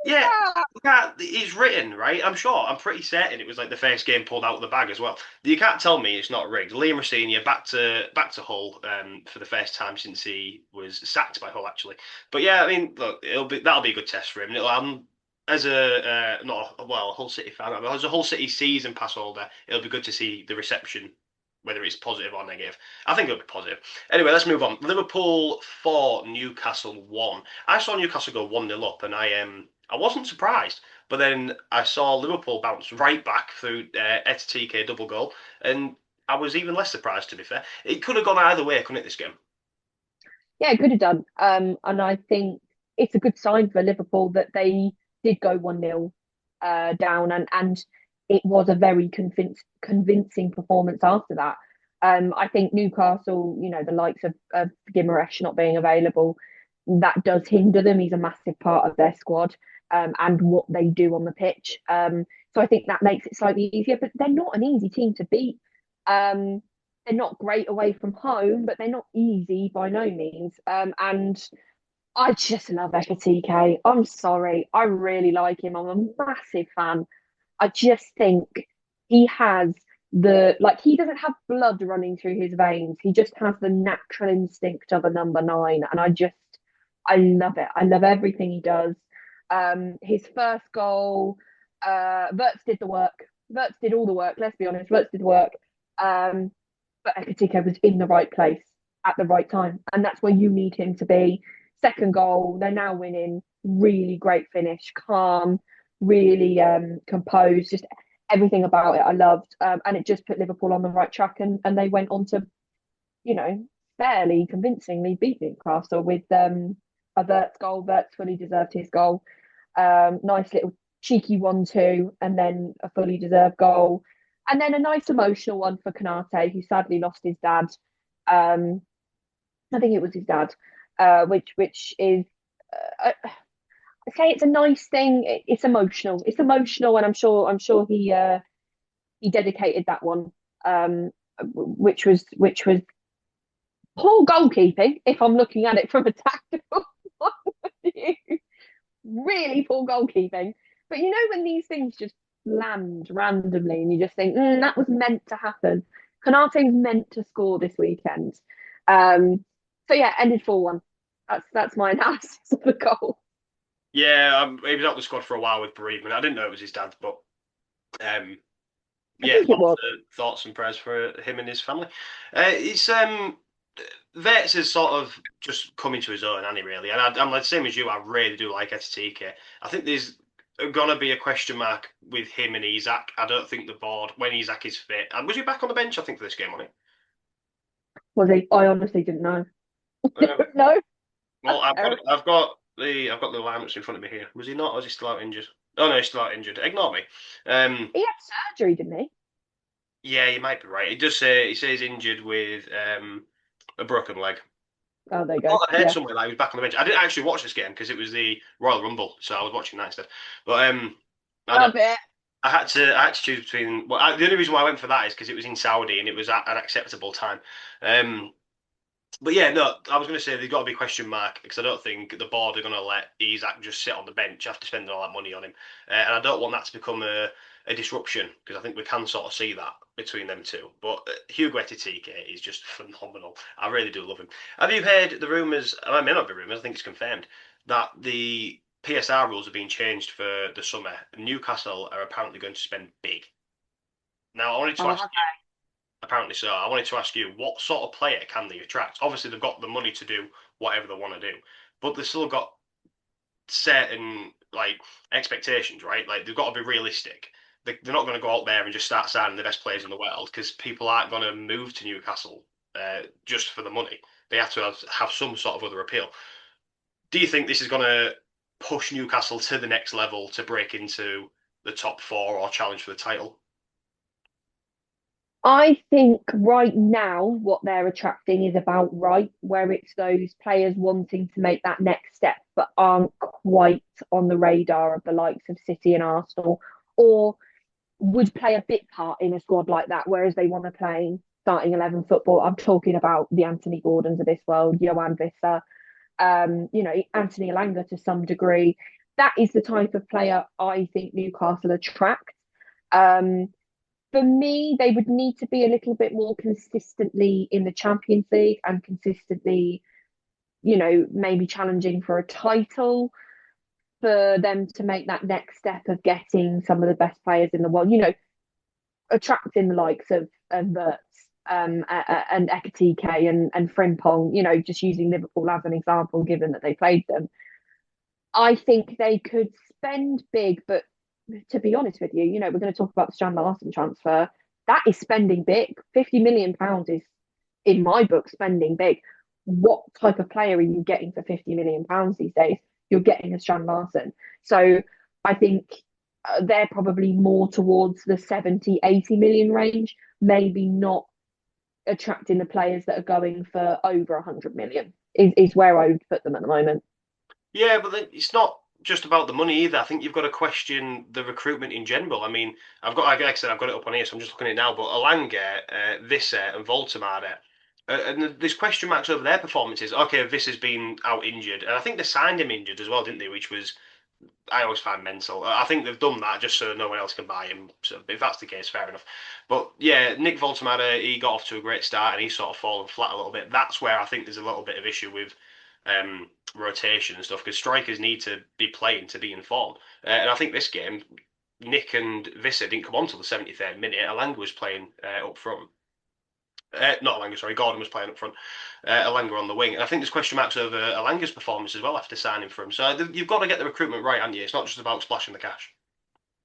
Yeah, no! yeah, it's written, right? I'm pretty certain it was like the first game pulled out of the bag as well. You can't tell me it's not rigged. Liam Rosenior back to Hull for the first time since he was sacked by Hull, actually. But yeah, I mean, look, that'll be a good test for him. As a not a, well a Hull City fan, but as a Hull City season pass holder, it'll be good to see the reception, whether it's positive or negative. I think it'll be positive. Anyway, let's move on. Liverpool 4, Newcastle 1. I saw Newcastle go 1-0 up, and I wasn't surprised. But then I saw Liverpool bounce right back through Etitike double goal, and I was even less surprised, to be fair. It could have gone either way, couldn't it, this game? Yeah, it could have done. And I think it's a good sign for Liverpool that they did go 1-0 down, and it was a very convincing performance after that. I think Newcastle, the likes of Gimaresh not being available, that does hinder them. He's a massive part of their squad, and what they do on the pitch. So I think that makes it slightly easier, but they're not an easy team to beat. Um, they're not great away from home, but they're not easy by no means. And I just love Ekatike. I'm sorry. I really like him. I'm a massive fan. I just think he has he doesn't have blood running through his veins. He just has the natural instinct of a number nine. And I love it. I love everything he does. His first goal, Verts did the work. Verts did all the work. Let's be honest. Verts did the work. Um, but Ekatike was in the right place at the right time. And that's where you need him to be. Second goal, they're now winning. Really great finish, calm, really composed, just everything about it I loved. And it just put Liverpool on the right track, and they went on to, you know, fairly convincingly beat Newcastle with a Verts goal. Verts fully deserved his goal. Nice little cheeky 1-2, and then a fully deserved goal. And then a nice emotional one for Kanate, who sadly lost his dad. Um, I think it was his dad, which is I say it's a nice thing. It's emotional. It's emotional, and I'm sure he dedicated that one, which was poor goalkeeping. If I'm looking at it from a tactical point of view, really poor goalkeeping. But when these things just land randomly, and you just think that was meant to happen. Konate's meant to score this weekend. Um, so yeah, ended 4-1. That's my analysis of the goal. Yeah, he was out the squad for a while with bereavement. I didn't know it was his dad, but um, I yeah, think it was. thoughts and prayers for him and his family. It's Vets is sort of just coming to his own, Annie, really. And I'm like the same as you. I really do like Etitike. I think there's gonna be a question mark with him and Isak. I don't think the board when Isak is fit. And was he back on the bench? I think for this game, wasn't Was he? I honestly didn't know. he? No, Well, that's terrible. I've got the lineups in front of me here. Was he not? Or is he still out injured? Oh no, he's still out injured. Ignore me. Um, He had surgery, didn't he? yeah, you might be right. It does say he says injured with a broken leg. Oh, there you I go. thought I heard Yeah. somewhere that he was back on the bench. I didn't actually watch this game because it was the Royal Rumble, so I was watching that instead. But I know Love it. I had to choose between. Well, the only reason why I went for that is because it was in Saudi and it was at an acceptable time. Um, but yeah, no, I was going to say there's got to be a question mark because I don't think the board are going to let Isak just sit on the bench after spending all that money on him, and I don't want that to become a disruption because I think we can sort of see that between them two. But Hugo Ekitike is just phenomenal. I really do love him. Have you heard the rumours? I may not be rumours. I think it's confirmed that the PSR rules are being changed for the summer. Newcastle are apparently going to spend big. Now, I wanted to Oh, ask okay. Apparently so. I wanted to ask you, what sort of player can they attract? Obviously, they've got the money to do whatever they want to do, but they've still got certain like expectations, right? Like they've got to be realistic. They're not going to go out there and just start signing the best players in the world because people aren't going to move to Newcastle just for the money. They have to have some sort of other appeal. Do you think this is going to push Newcastle to the next level to break into the top four or challenge for the title? I think right now what they're attracting is about right, where it's those players wanting to make that next step but aren't quite on the radar of the likes of City and Arsenal, or would play a bit part in a squad like that, whereas they want to play starting 11 football. I'm talking about the Anthony Gordons of this world, Johan Visser, Anthony Elanga to some degree. That is the type of player I think Newcastle attract. Um, for me, they would need to be a little bit more consistently in the Champions League and consistently, maybe challenging for a title for them to make that next step of getting some of the best players in the world. Attracting the likes of Verts and Ekatike and Frimpong. Just using Liverpool as an example, given that they played them. I think they could spend big, but to be honest with you, we're going to talk about the Strand Larsen transfer. That is spending big. £50 million is, in my book, spending big. What type of player are you getting for £50 million these days? You're getting a Strand Larsen. So I think they're probably more towards the 70, 80 million range, maybe not attracting the players that are going for over 100 million, is where I would put them at the moment. Yeah, but it's not just about the money either. I think you've got to question the recruitment in general. I mean, like I said, I've got it up on here, so I'm just looking at it now. But Alanga, Visser, and Voltemade, and there's question marks over their performances. Okay, Visser's been out injured, and I think they signed him injured as well, didn't they? Which was I always find mental. I think they've done that just so no one else can buy him. So if that's the case, fair enough. But yeah, Nick Voltemade, he got off to a great start and he's sort of fallen flat a little bit. That's where I think there's a little bit of issue with rotation and stuff because strikers need to be playing to be in form. And I think this game, Nick and Visser didn't come on till the 73rd minute. Alanga was playing up front. Not Alanga, sorry. Gordon was playing up front. Alanga on the wing. And I think there's question marks over Alanga's performance as well after signing for him. So you've got to get the recruitment right, haven't you? It's not just about splashing the cash.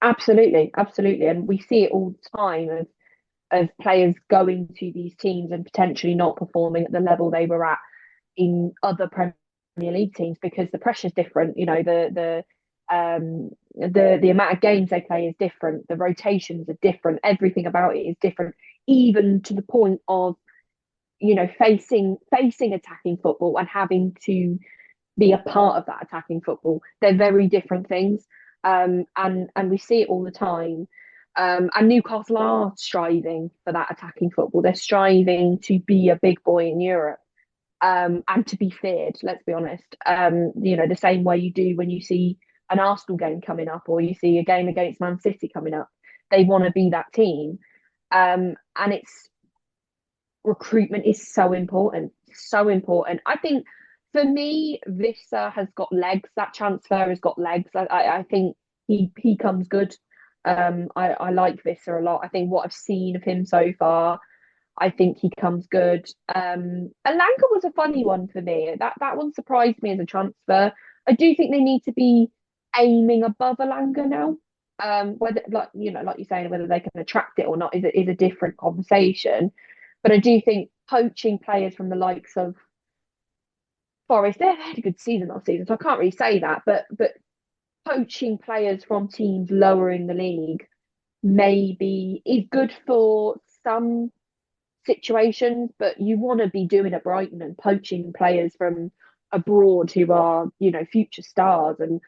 Absolutely, absolutely. And we see it all the time of players going to these teams and potentially not performing at the level they were at in other Premier League teams because the pressure's different. The amount of games they play is different. The rotations are different. Everything about it is different, even to the point of facing attacking football and having to be a part of that attacking football. They're very different things, and we see it all the time. And Newcastle are striving for that attacking football. They're striving to be a big boy in Europe, and to be feared. Let's be honest. The same way you do when you see an Arsenal game coming up, or you see a game against Man City coming up. They want to be that team, and it's recruitment is so important, so important. I think for me, Vista has got legs. That transfer has got legs. I think he comes good. I like Vista a lot. I think what I've seen of him so far, I think he comes good. Alanga was a funny one for me. That one surprised me as a transfer. I do think they need to be aiming above Alanga now. Whether like you're saying, whether they can attract it or not is a different conversation. But I do think poaching players from the likes of Forest, they had a good season last season, so I can't really say that. But poaching players from teams lower in the league maybe is good for some situations, but you want to be doing at Brighton and poaching players from abroad who are, future stars, and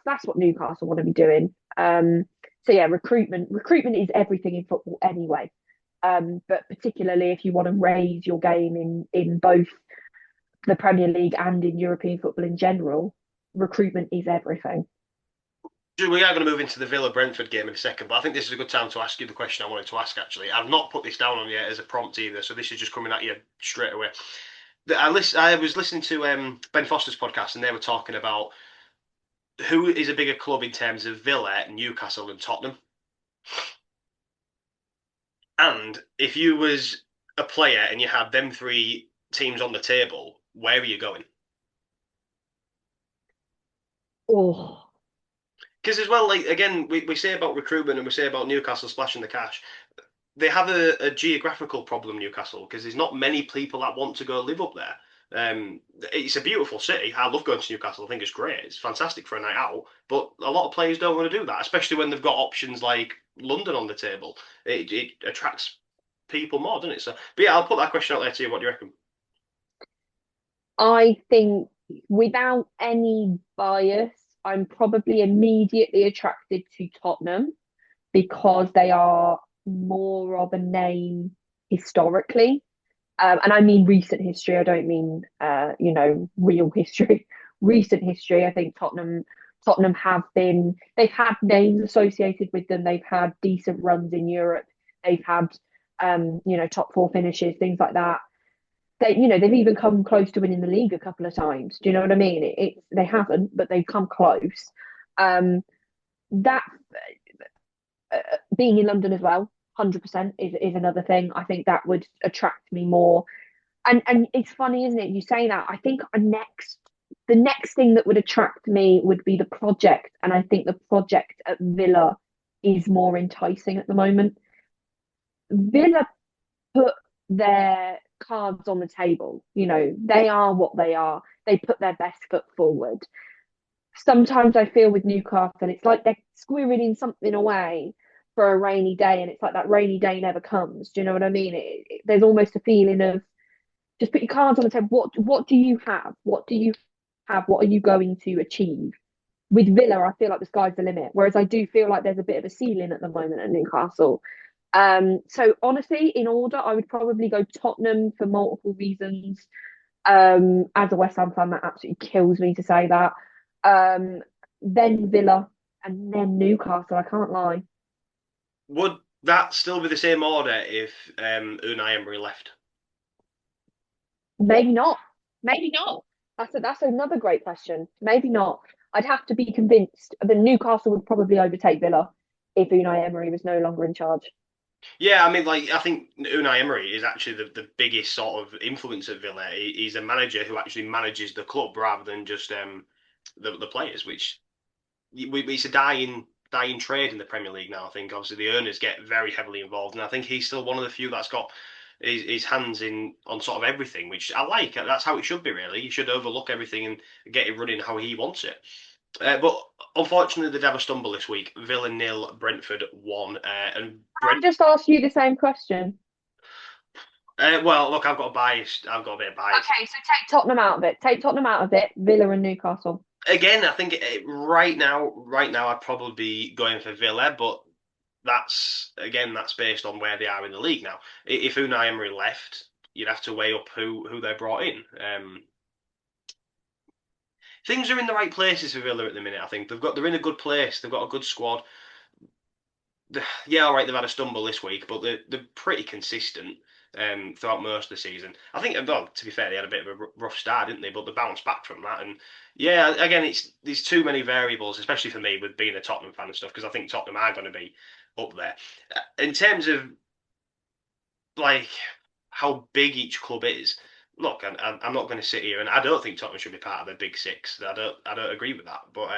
that's what Newcastle want to be doing. So yeah, recruitment is everything in football anyway. But particularly if you want to raise your game in both the Premier League and in European football in general, recruitment is everything. We are going to move into the Villa Brentford game in a second, but I think this is a good time to ask you the question I wanted to ask. Actually, I've not put this down on yet as a prompt either, so this is just coming at you straight away. I was listening to Ben Foster's podcast, and they were talking about who is a bigger club in terms of Villa, Newcastle, and Tottenham. And if you was a player and you had them three teams on the table, where are you going? Oh, Because as well, like again, we say about recruitment and we say about Newcastle splashing the cash. They have a geographical problem, Newcastle, because there's not many people that want to go live up there. It's a beautiful city. I love going to Newcastle. I think it's great. It's fantastic for a night out. But a lot of players don't want to do that, especially when they've got options like London on the table. It attracts people more, doesn't it? So, but yeah, I'll put that question out there to you. What do you reckon? I think without any bias, I'm probably immediately attracted to Tottenham because they are more of a name historically. And I mean recent history. I don't mean real history. Recent history. I think Tottenham have been. They've had names associated with them. They've had decent runs in Europe. They've had top four finishes, things like that. They've even come close to winning the league a couple of times. Do you know what I mean? They haven't, but they've come close. That being in London as well, 100% is another thing. I think that would attract me more. And it's funny, isn't it? You say that. I think the next thing that would attract me would be the project, and I think the project at Villa is more enticing at the moment. Villa put their cards on the table. They are what they are. They put their best foot forward. Sometimes I feel with Newcastle, it's like they're squirreling something away for a rainy day, and it's like that rainy day never comes. Do you know what I mean? There's almost a feeling of just put your cards on the table. What do you have? What do you have? What are you going to achieve? With Villa, I feel like the sky's the limit. Whereas I do feel like there's a bit of a ceiling at the moment at Newcastle. So honestly, in order, I would probably go Tottenham for multiple reasons. As a West Ham fan, that absolutely kills me to say that. Um, then Villa, and then Newcastle. I can't lie. Would that still be the same order if Unai Emery left? Maybe not. Maybe not. That's another great question. Maybe not. I'd have to be convinced that Newcastle would probably overtake Villa if Unai Emery was no longer in charge. Yeah, I mean, like I think Unai Emery is actually the biggest sort of influence at Villa. He's a manager who actually manages the club rather than just the players, which it's a dying trade in the Premier League now. I think obviously the owners get very heavily involved, and I think he's still one of the few that's got his hands in on sort of everything, which I like. That's how it should be, really. He should overlook everything and get it running how he wants it. But unfortunately, they'd have a stumble this week. Villa nil, Brentford one, and I just asked you the same question. Well, look, I've got a bias. I've got a bit of bias. Okay, so take Tottenham out of it. Take Tottenham out of it. Villa and Newcastle. Again, I think right now, I'd probably be going for Villa, but that's based on where they are in the league now. If Unai Emery left, you'd have to weigh up who they brought in. Things are in the right places for Villa at the minute. I think they're in a good place. They've got a good squad. Yeah, all right, they've had a stumble this week, but they're pretty consistent throughout most of the season. I think, well, to be fair, they had a bit of a rough start, didn't they? But they bounced back from that. And yeah, again, there's too many variables, especially for me with being a Tottenham fan and stuff, because I think Tottenham are going to be up there. In terms of like how big each club is, look, I'm not going to sit here, and I don't think Tottenham should be part of the big six. I don't agree with that, but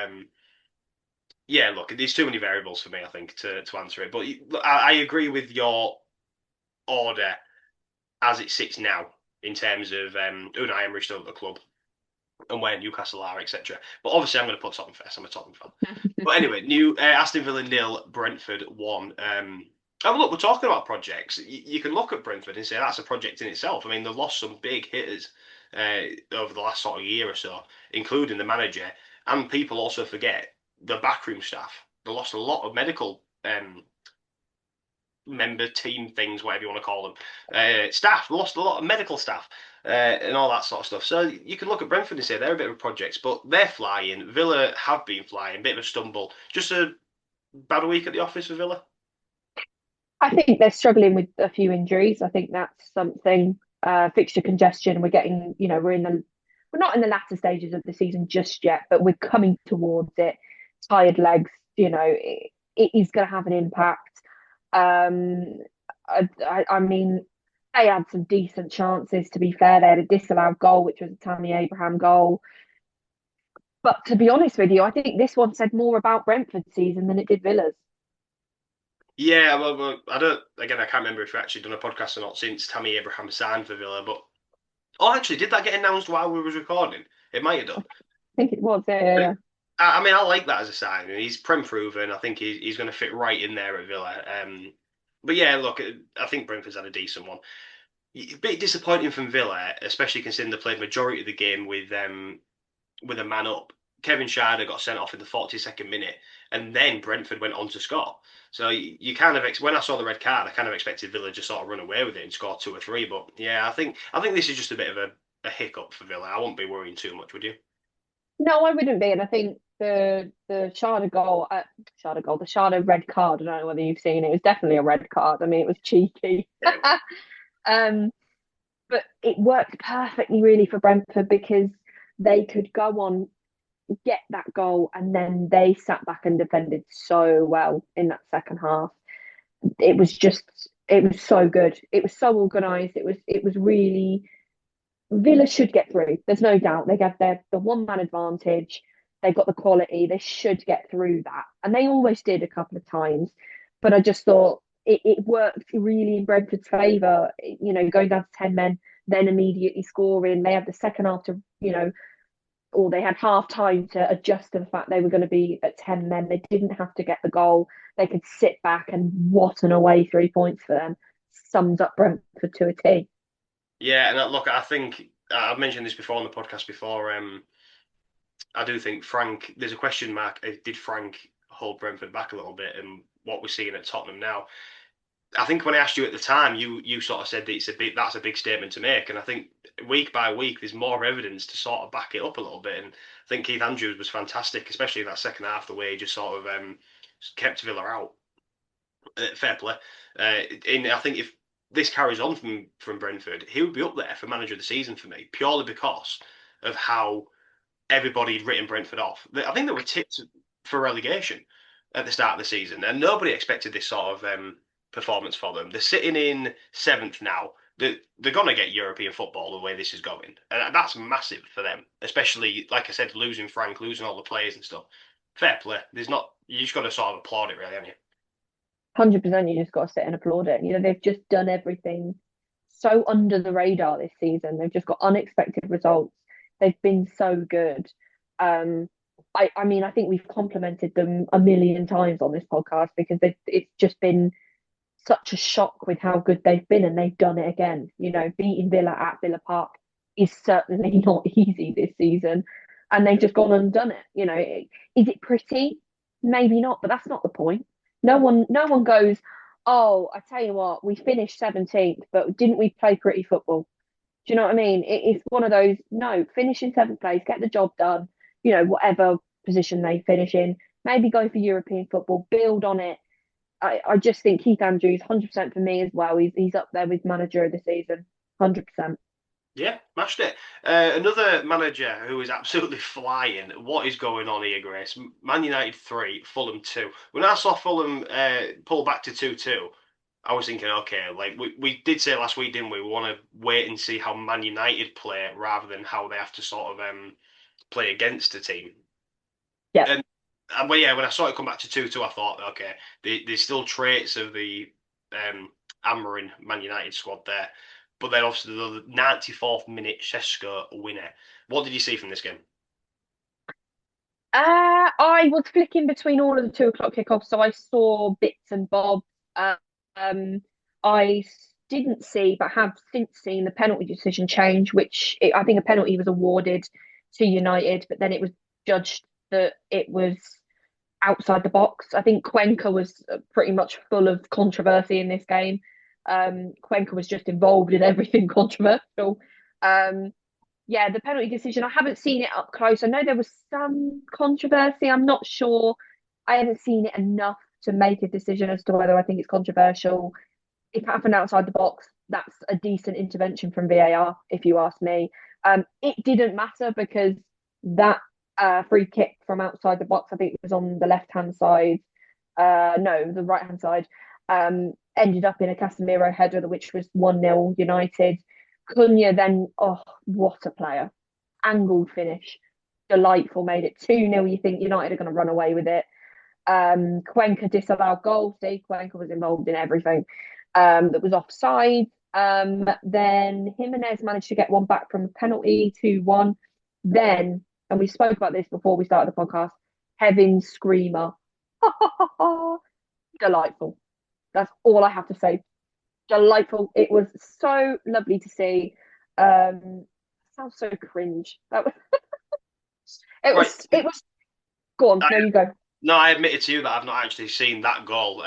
yeah, look, there's too many variables for me, I think, to answer it. But I agree with your order as it sits now in terms of Unai Emery still at the club and where Newcastle are, etc. But obviously, I'm going to put Tottenham first. I'm a Tottenham fan. But anyway, new Aston Villa nil, Brentford one. Oh, look, we're talking about projects. You can look at Brentford and say that's a project in itself. I mean, they've lost some big hitters over the last sort of year or so, including the manager. And people also forget the backroom staff. They lost a lot of medical member team things, whatever you want to call them. Staff, they lost a lot of medical staff and all that sort of stuff. So you can look at Brentford and say they're a bit of a project, but they're flying. Villa have been flying, bit of a stumble. Just a bad week at the office for Villa. I think they're struggling with a few injuries. I think that's something. Fixture congestion. We're not in the latter stages of the season just yet, but we're coming towards it. Tired legs, it is going to have an impact. Um, I mean, they had some decent chances, to be fair. They had a disallowed goal, which was a Tammy Abraham goal. But to be honest with you, I think this one said more about Brentford's season than it did Villa's. Yeah, well, I don't. Again, I can't remember if we actually done a podcast or not since Tammy Abraham signed for Villa. But oh, actually, did that get announced while we was recording? It might have I done. think it was, yeah, But yeah. I mean, I like that as a sign. He's prem proven. I think he's going to fit right in there at Villa. But yeah, look, I think Brentford's had a decent one. A bit disappointing from Villa, especially considering they played majority of the game with a man up. Kevin Schade got sent off in the 42nd minute, and then Brentford went on to score. So you kind of when I saw the red card, I kind of expected Villa to sort of run away with it and score two or three. But yeah, I think this is just a bit of a hiccup for Villa. I won't be worrying too much, would you? No, I wouldn't be. And I think the Sharda goal, the Sharda red card. I don't know whether you've seen it. It was definitely a red card. I mean, it was cheeky. Yeah, it was. Um, but it worked perfectly really for Brentford because they could go on, get that goal, and then they sat back and defended so well in that second half. It was just, it was so good. It was so organised. It was really Villa should get through. There's no doubt. They have the one man advantage. They've got the quality. They should get through that. And they almost did a couple of times. But I just thought it worked really in Brentford's favour, going down to 10 men, then immediately scoring. They had the second half to, or they had half time to adjust to the fact they were going to be at 10 men. They didn't have to get the goal. They could sit back, and what an away 3 points for them. Sums up Brentford to a T. Yeah, and look, I think I've mentioned this before on the podcast before. I do think Frank. There's a question mark. Did Frank hold Brentford back a little bit, and what we're seeing at Tottenham now? I think when I asked you at the time, you sort of said that that's a big statement to make, and I think week by week there's more evidence to sort of back it up a little bit. And I think Keith Andrews was fantastic, especially in that second half, the way he just sort of kept Villa out. Fair play. And I think if this carries on from Brentford, he would be up there for manager of the season for me, purely because of how everybody had written Brentford off. I think they were tipped for relegation at the start of the season, and nobody expected this sort of performance for them. They're sitting in seventh now. They're going to get European football the way this is going, and that's massive for them. Especially, like I said, losing Frank, losing all the players and stuff. Fair play. There's not. You just got to sort of applaud it, really, haven't you? 100%, you just got to sit and applaud it. They've just done everything so under the radar this season. They've just got unexpected results. They've been so good. Um, I mean, I think we've complimented them a million times on this podcast because it's just been such a shock with how good they've been, and they've done it again. Beating Villa at Villa Park is certainly not easy this season, and they've just gone and done it. Is it pretty? Maybe not, but that's not the point. No one goes, oh, I tell you what, we finished 17th, but didn't we play pretty football? Do you know what I mean? It's one of those, no, finish in seventh place, get the job done, whatever position they finish in, maybe go for European football, build on it. I just think Keith Andrews, 100% for me as well. He's up there with manager of the season, 100%. Yeah, mashed it. Another manager who is absolutely flying. What is going on here, Grace? Man United 3, Fulham 2. When I saw Fulham pull back to 2-2, I was thinking, okay, like we did say last week, didn't we? We want to wait and see how Man United play rather than how they have to sort of play against a team. Yeah, And well, yeah, when I saw it come back to 2-2, I thought, okay, there's still traits of the Amorim Man United squad there. But then obviously the 94th minute Shesko winner. What did you see from this game? I was flicking between all of the 2 o'clock kickoffs, so I saw bits and bobs. Um, I didn't see, but have since seen the penalty decision change, which I think a penalty was awarded to United, but then it was judged that it was outside the box. I think Cuenca was pretty much full of controversy in this game. Cuenca was just involved in everything controversial. Um, yeah, the penalty decision, I haven't seen it up close. I know there was some controversy. I'm not sure. I haven't seen it enough to make a decision as to whether I think it's controversial. If it happened outside the box, that's a decent intervention from VAR, if you ask me. It didn't matter because that free kick from outside the box, I think it was on the left hand side. No, the right hand side. ended up in a Casemiro header, which was 1-0 United. Cunha then, oh, what a player. Angled finish. Delightful, made it 2-0. You think United are going to run away with it. Cuenca disallowed goal. See, Cuenca was involved in everything that was offside. Then Jimenez managed to get one back from a penalty, 2-1. Then, and we spoke about this before we started the podcast, Heaven Screamer. Delightful. That's all I have to say. Delightful. It was so lovely to see. Sounds so cringe. That was, Right. it was go on, I, no, you go. no, I admitted to you that I've not actually seen that goal.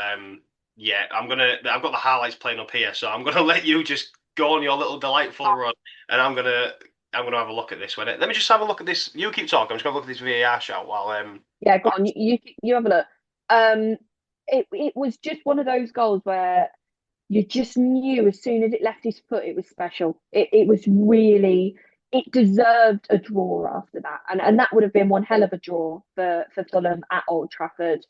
Yeah, I've got the highlights playing up here, so I'm gonna let you just go on your little delightful run, and I'm gonna have a look at this. Let me just have a look at this. You keep talking. I'm just gonna look at this VAR shot while Yeah, go on. You have a look. Um, it was just one of those goals where you just knew as soon as it left his foot, it was special. It was really, it deserved a draw after that, and that would have been one hell of a draw for Fulham at Old Trafford.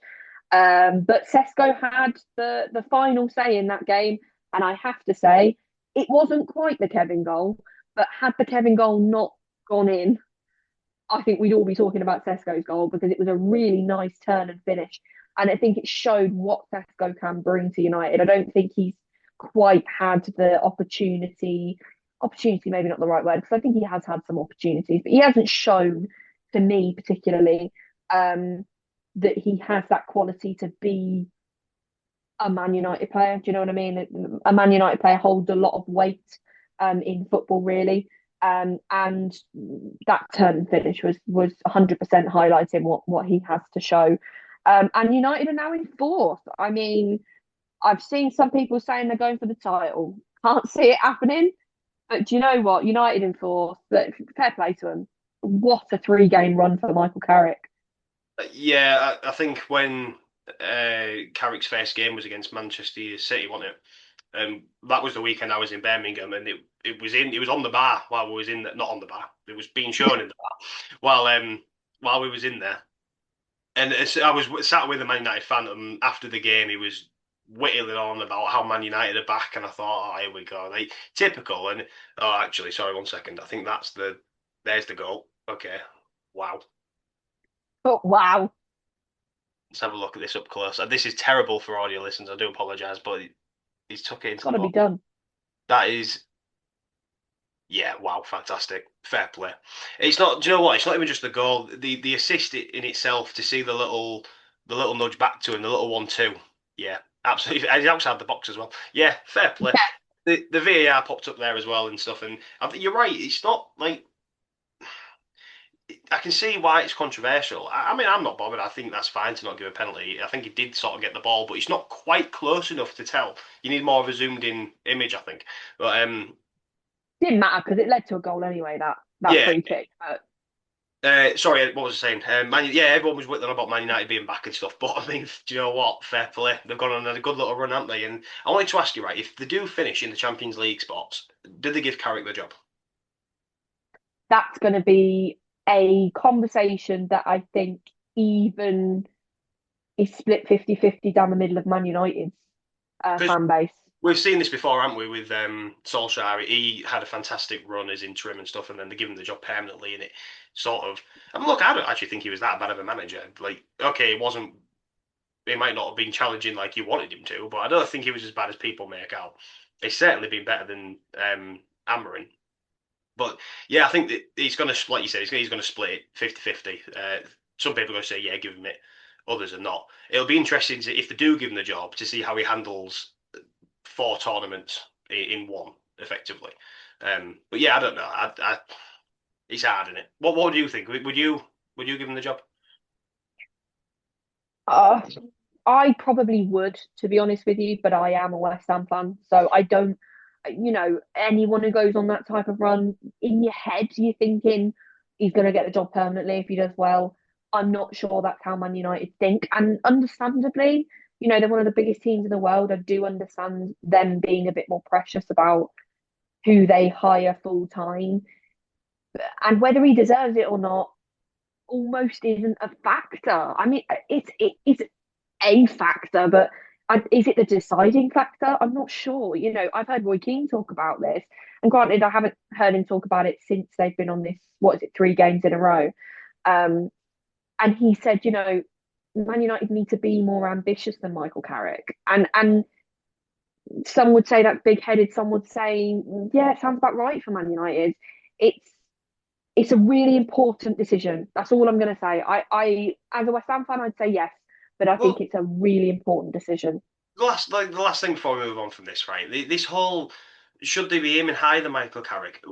But Sesko had the final say in that game, and I have to say, it wasn't quite the Kevin goal, but had the Kevin goal not gone in, I think we'd all be talking about Sesko's goal because it was a really nice turn and finish. And I think it showed what Sesko can bring to United. I don't think he's quite had the opportunity maybe not the right word, because I think he has had some opportunities, but he hasn't shown to me particularly that he has that quality to be a Man United player. Do you know what I mean? A Man United player holds a lot of weight in football, really. And that turn and finish was 100% highlighting what he has to show. And United are now in fourth. I mean, I've seen some people saying they're going for the title. Can't see it happening. But do you know what? United in fourth. But fair play to them. What a 3-game run for Michael Carrick. yeah, I think when Carrick's first game was against Manchester City, wasn't it? That was the weekend I was in Birmingham, and it was on the bar while we was in not on the bar. It was being shown in the bar while we was in there. And I was sat with a Man United fan, and after the game, he was whittling on about how Man United are back, and I thought, oh, here we go, like typical. And oh, actually, sorry, 1 second. I think there's the goal. Okay, wow. Oh, wow. Let's have a look at this up close. This is terrible for audio listeners. I do apologise, but he's took it into Got the to be box. done. That is, yeah, wow, fantastic, fair play. It's not. Do you know what? It's not even just the goal. The assist in itself to see the little nudge back to him, the little 1-2. Yeah, absolutely. He's outside the box as well. Yeah, fair play. Yeah. The VAR popped up there as well and stuff, and I think you're right. It's not like I can see why it's controversial. I mean, I'm not bothered. I think that's fine to not give a penalty. I think he did sort of get the ball, but it's not quite close enough to tell. You need more of a zoomed in image, I think. But Didn't matter because it led to a goal anyway, that yeah. free kick. But Sorry, what was I saying? Yeah, everyone was whittling about Man United being back and stuff, but I mean, do you know what? Fair play. They've gone on a good little run, haven't they? And I wanted to ask you, right, if they do finish in the Champions League spots, did they give Carrick the job? that's going to be a conversation that I think even is split 50-50 down the middle of Man United's Because fan base. we've seen this before, haven't we, with Solskjaer? He had a fantastic run as interim and stuff, and then they give him the job permanently, and it sort of. I mean, look, I don't actually think he was that bad of a manager. Like, okay, it wasn't. It might not have been challenging like you wanted him to, but I don't think he was as bad as people make out. He's certainly been better than Amarin. But yeah, I think that he's going to, like you said, he's going to split it 50-50. Some people are going to say, yeah, give him it. Others are not. It'll be interesting if they do give him the job to see how he handles 4 tournaments in one, effectively. But yeah, I don't know. It's hard, isn't it? What do you think? Would you give him the job? Uh, I probably would, to be honest with you, but I am a West Ham fan, so I don't. Anyone who goes on that type of run, in your head, you're thinking he's going to get the job permanently if he does well. I'm not sure that's how Man United think, and understandably, they're one of the biggest teams in the world. I do understand them being a bit more precious about who they hire full time, and whether he deserves it or not almost isn't a factor. I mean, it's a factor, but is it the deciding factor? I'm not sure. I've heard Roy Keane talk about this, and granted, I haven't heard him talk about it since they've been on this. What is it, 3 games in a row? Um, and he said, Man United need to be more ambitious than Michael Carrick, and some would say that's big-headed. Some would say, yeah, it sounds about right for Man United. It's it's a really important decision. That's all I'm going to say. I, as a West Ham fan, I'd say yes, but I think Well, it's a really important decision. the last thing before we move on from this, right? This whole should they be aiming higher than Michael Carrick?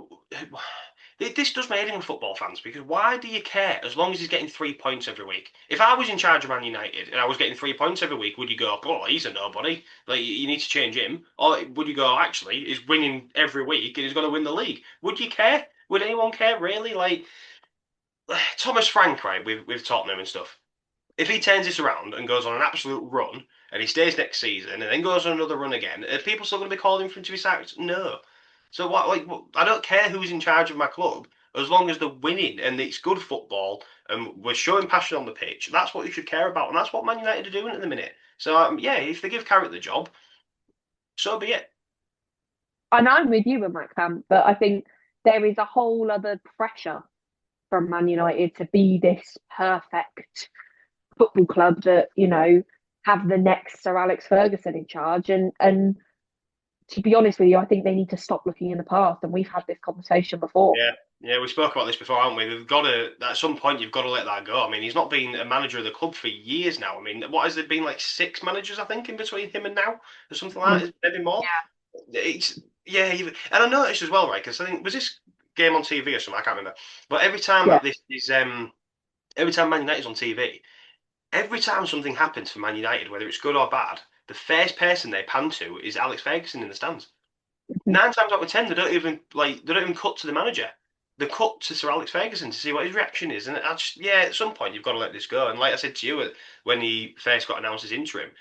This does me head in with football fans because why do you care as long as he's getting 3 points every week? If I was in charge of Man United and I was getting 3 points every week, would you go, "Oh, he's a nobody. Like you need to change him," or would you go, "Actually, he's winning every week and he's going to win the league"? Would you care? Would anyone care really? Like Thomas Frank, right, with Tottenham and stuff. If he turns this around and goes on an absolute run and he stays next season and then goes on another run again, are people still going to be calling for him to be sacked? No. So what? Like, I don't care who's in charge of my club as long as they're winning and it's good football and we're showing passion on the pitch. That's what you should care about, and that's what Man United are doing at the minute. So yeah, if they give Carrick the job, so be it. And I'm with you with Maxam, but I think there is a whole other pressure from Man United to be this perfect football club that, have the next Sir Alex Ferguson in charge. And to be honest with you, I think they need to stop looking in the past. And we've had this conversation before. Yeah, yeah, we spoke about this before, haven't we? We've got to at some point you've got to let that go. I mean, he's not been a manager of the club for years now. I mean, what has there been like 6 managers, I think, in between him and now, or something like that, maybe more. It's yeah, and I noticed as well, right? Because I think was this game on TV or something? I can't remember. But every time Yeah. that this is every time Man United's on TV, every time something happens for Man United, whether it's good or bad, the first person they pan to is Alex Ferguson in the stands. Yeah. 9 times out of 10, they don't even cut to the manager. They cut to Sir Alex Ferguson to see what his reaction is, and yeah, at some point you've got to let this go. And like I said to you when he first got announced as interim,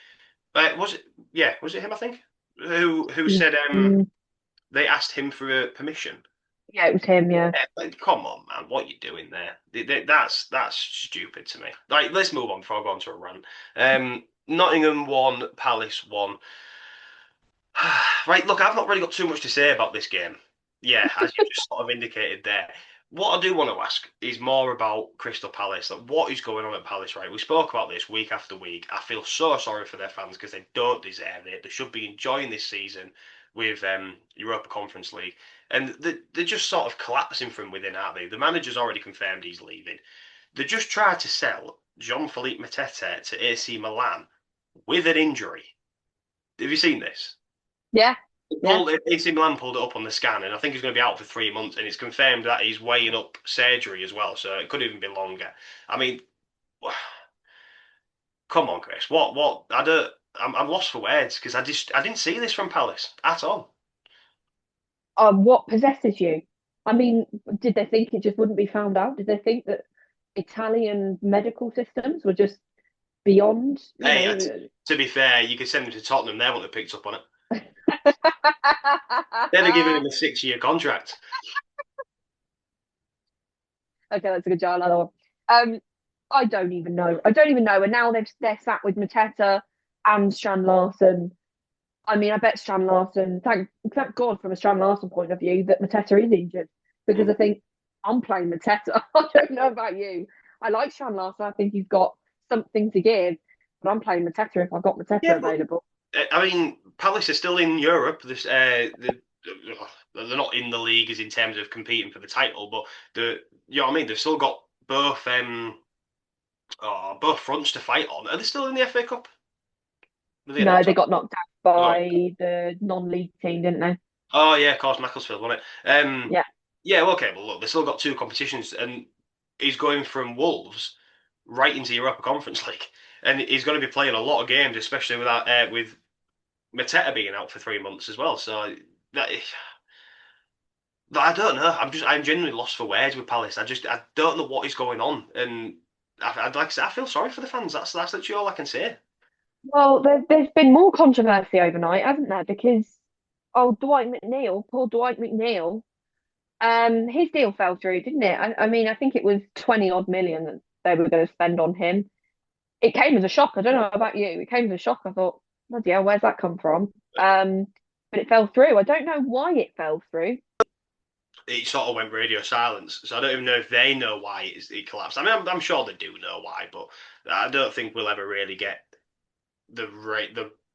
was it? Yeah, was it him? I think who said Mm, they asked him for permission. yeah, it was him. Yeah. Yeah, like, come on, man, what you doing there? That's stupid to me. Like, let's move on before I go on to a rant. Nottingham won, Palace won. Right, look, I've not really got too much to say about this game. Yeah, as you just sort of indicated there. What I do want to ask is more about Crystal Palace. Like, what is going on at Palace, right? We spoke about this week after week. I feel so sorry for their fans because they don't deserve it. They should be enjoying this season with Europa Conference League. And they're just sort of collapsing from within, aren't they? The manager's already confirmed he's leaving. They just tried to sell Jean-Philippe Mateta to AC Milan with an injury. Have you seen this? Yeah. Yeah. AC Milan pulled it up on the scan, and I think he's going to be out for 3 months. And it's confirmed that he's weighing up surgery as well, so it could even be longer. I mean, come on, Chris. What? I don't. I'm lost for words because I didn't see this from Palace at all. What possesses you? I mean, did they think it just wouldn't be found out? Did they think that Italian medical systems were just beyond, Hey, to be fair, you could send him to Tottenham. They wouldn't have picked up on it. They'd have given him a 6-year contract. Okay, that's a good job. Another one. I don't even know. I don't even know. And now they're sat with Mateta and Strand Larson. I mean, I bet Strand Larson. Thank God from a Strand Larson point of view that Mateta is injured because I Mm. think I'm playing Mateta. I don't know about you. I like Strand Larson. I think he's got something to give, but I'm playing Mateta if I've got Mateta Yeah, but available. I mean, Palace are still in Europe. They're not in the league as in terms of competing for the title, but you know what I mean. They've still got both fronts to fight on. Are they still in the FA Cup? Were they No, knocked they out? got knocked out Oh, by the non-league team, didn't they? oh yeah, of course, Macclesfield won it. Yeah. Yeah, well, okay, but look, they've still got two competitions, and he's going from Wolves right into Europa Conference League, and he's going to be playing a lot of games, especially with Mateta being out for 3 months as well. So that I don't know. I'm genuinely lost for words with Palace. I don't know what is going on, and like I said, I feel sorry for the fans. That's literally all I can say. Well, there's been more controversy overnight, hasn't there? Because Dwight McNeil, poor Dwight McNeil, his deal fell through, didn't it? I mean, I think it was 20 odd million that they were going to spend on him. It came as a shock. I don't know about you. It came as a shock. I thought, Bloody hell, where's that come from? But it fell through. I don't know why it fell through. It sort of went radio silence. So I don't even know if they know why it collapsed. I mean, I'm sure they do know why, but I don't think we'll ever really get the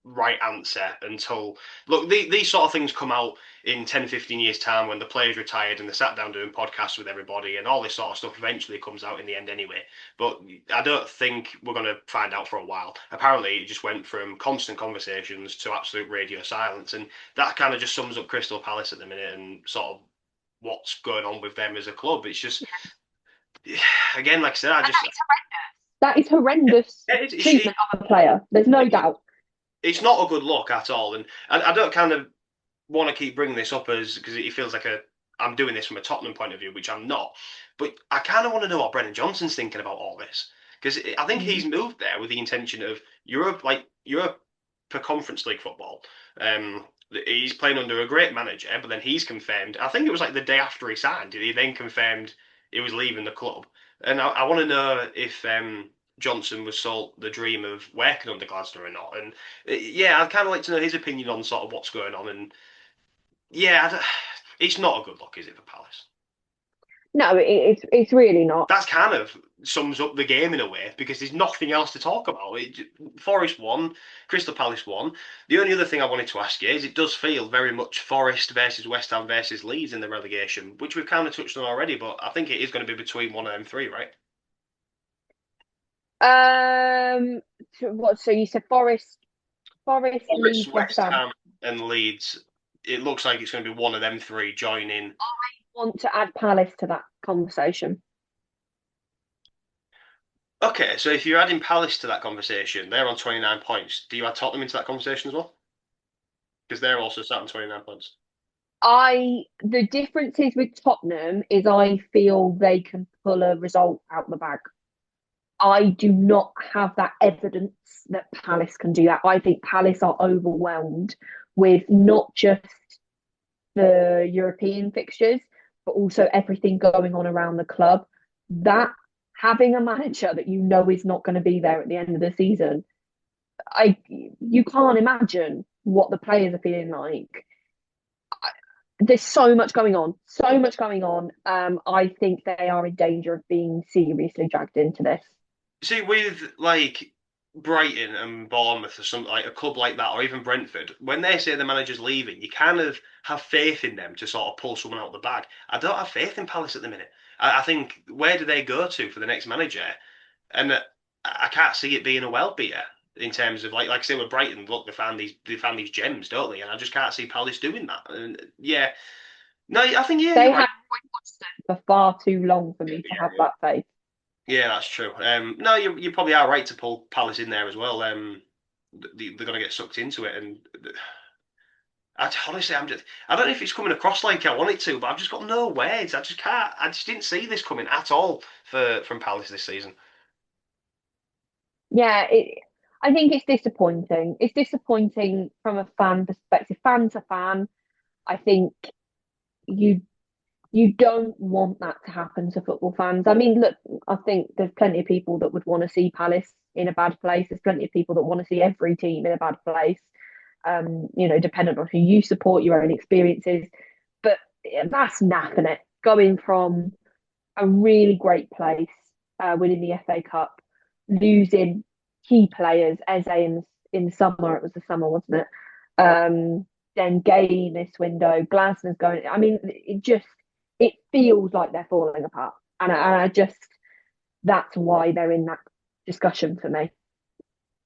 right answer until look these sort of things come out in 10, 15 years time when the players retired and they sat down doing podcasts with everybody and all this sort of stuff eventually comes out in the end anyway. But I don't think we're going to find out for a while. Apparently it just went from constant conversations to absolute radio silence, and that kind of just sums up Crystal Palace at the minute and sort of what's going on with them as a club. It's just again, like I said, I And just that is horrendous it, treatment of a player. There's no it, doubt. it's not a good look at all. And I don't kind of want to keep bringing this up as because it feels like I'm doing this from a Tottenham point of view, which I'm not. But I kind of want to know what Brendan Johnson's thinking about all this because I think Mm. he's moved there with the intention of Europe for Conference League football. Um, he's playing under a great manager, but then he's confirmed. I think it was like the day after he signed, he then confirmed he was leaving the club. And I want to know if Johnson was sold the dream of working under Glasner or not. And yeah, I'd kind of like to know his opinion on sort of what's going on. And yeah, it's not a good look, is it, for Palace? No, it's really not. That's kind of sums up the game in a way because there's nothing else to talk about. Forest won, Crystal Palace won. The only other thing I wanted to ask you is it does feel very much Forest versus West Ham versus Leeds in the relegation, which we've kind of touched on already, but I think it is going to be between one of them three, right? What? So you said Forest, Forest, Leeds, West West Ham. Ham, and Leeds. It looks like it's going to be one of them three joining. Want to add Palace to that conversation? Okay, so if you're adding Palace to that conversation, they're on 29 points. Do you add Tottenham into that conversation as well? Because they're also sat on 29 points. The differences with Tottenham is I feel they can pull a result out the bag. I do not have that evidence that Palace can do that. I think Palace are overwhelmed with not just the European fixtures, but also everything going on around the club. That having a manager that you know is not going to be there at the end of the season, you can't imagine what the players are feeling like. There's so much going on, so much going on. I think they are in danger of being seriously dragged into this. See, with like Brighton and Bournemouth or something like a club like that, or even Brentford, when they say the manager's leaving, you kind of have faith in them to sort of pull someone out of the bag. I don't have faith in Palace at the minute. I think where do they go to for the next manager? And I can't see it being a well beater in terms of like I say with Brighton, look, they found these gems, don't they? And I just can't see Palace doing that. And yeah, no, I think yeah, They you're had right. Roy Hodgson for far too long for me to have Yeah, that faith. yeah, that's true. No, you probably are right to pull Palace in there as well. They're going to get sucked into it, and honestly, I don't know if it's coming across like I want it to, but I've just got no words. I just can't. I just didn't see this coming at all from Palace this season. Yeah, I think it's disappointing. It's disappointing from a fan perspective, fan to fan. I think you you don't want that to happen to football fans. I mean, look, I think there's plenty of people that would want to see Palace in a bad place. There's plenty of people that want to see every team in a bad place. Dependent on who you support, your own experiences. But that's naffing it. Going from a really great place, winning the FA Cup, losing key players, Eze in the summer, it was the summer, wasn't it? Then Gay this window, Glasner's going. I mean, it feels like they're falling apart, and I just that's why they're in that discussion for me.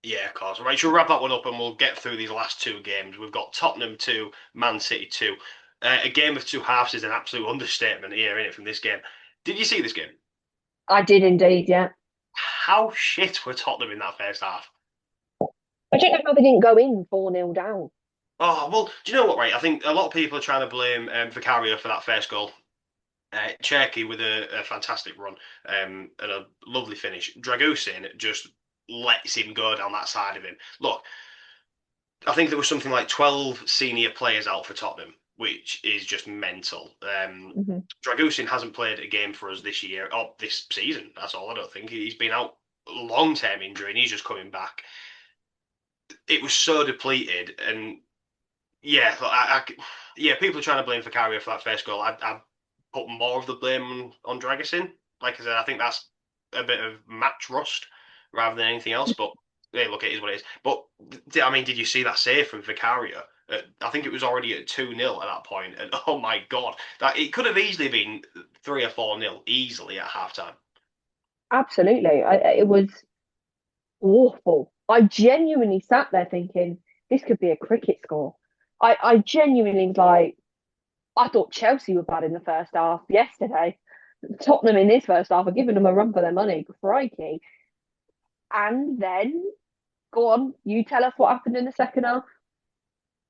Yeah, of course. Right, we'll wrap that one up and we'll get through these last two games. We've got Tottenham 2, Man City 2. A game of two halves is an absolute understatement here, isn't it, from this game? Did you see this game? I did indeed, yeah. How shit were Tottenham in that first half? I don't know how they didn't go in 4-0 down. Oh, well, do you know what, right? I think a lot of people are trying to blame Vicario for that first goal. Cherky with a fantastic run and a lovely finish. Dragusin just lets him go down that side of him. Look, I think there was something like 12 senior players out for Tottenham, which is just mental. Mm-hmm. Dragusin hasn't played a game for us this year or this season. That's all. I don't think he's been out long term injury and he's just coming back. it was so depleted, and yeah, yeah, people are trying to blame Vicario for that first goal. I put more of the blame on Dragusin. Like I said, I think that's a bit of match rust rather than anything else. But hey, look, it is what it is. But I mean, did you see that save from Vicario? I think it was already at 2-0 at that point, and oh my god, that it could have easily been 3 or 4-0 easily at halftime. Absolutely. It was awful. I genuinely sat there thinking this could be a cricket score. I genuinely was like, I thought Chelsea were bad in the first half yesterday. Tottenham in this first half are giving them a run for their money. Crikey. And then, go on, you tell us what happened in the second half.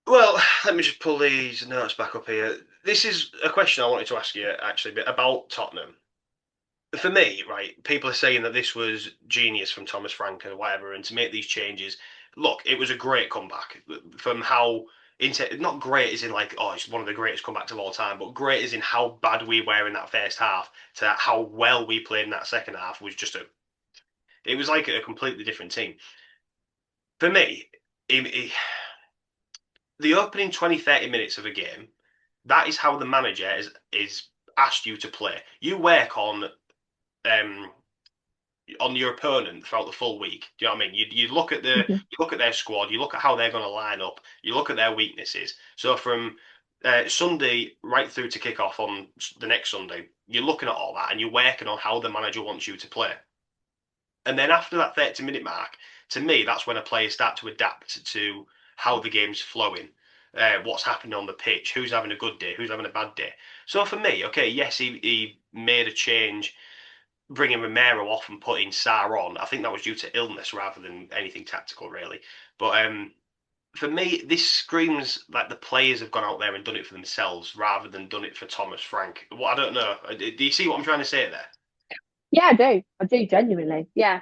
Well, let me just pull these notes back up here. This is a question I wanted to ask you actually, about Tottenham. For me, right, people are saying that this was genius from Thomas Frank and whatever, and to make these changes. Look, it was a great comeback from how into not great as in like oh it's one of the greatest comebacks of all time, but great as in how bad we were in that first half to how well we played in that second half was just a it was like a completely different team. For me, the opening 20-30 minutes of a game, that is how the manager is asked you to play. You work um on your opponent throughout the full week. Do you know what I mean? You look at Mhm. you look at their squad, you look at how they're going to line up, you look at their weaknesses. So from Sunday right through to kick off on the next Sunday, you're looking at all that and you're working on how the manager wants you to play. And then after that 30-minute mark, to me, that's when a player start to adapt to how the game's flowing. What's happening on the pitch, who's having a good day, who's having a bad day. So for me, okay, yes, he made a change bringing Romero off and putting Sarr on, I think that was due to illness rather than anything tactical, really. But for me, this screams like the players have gone out there and done it for themselves rather than done it for Thomas Frank. Well, I don't know. Do you see what I'm trying to say there? Yeah, I do. I do genuinely. Yeah.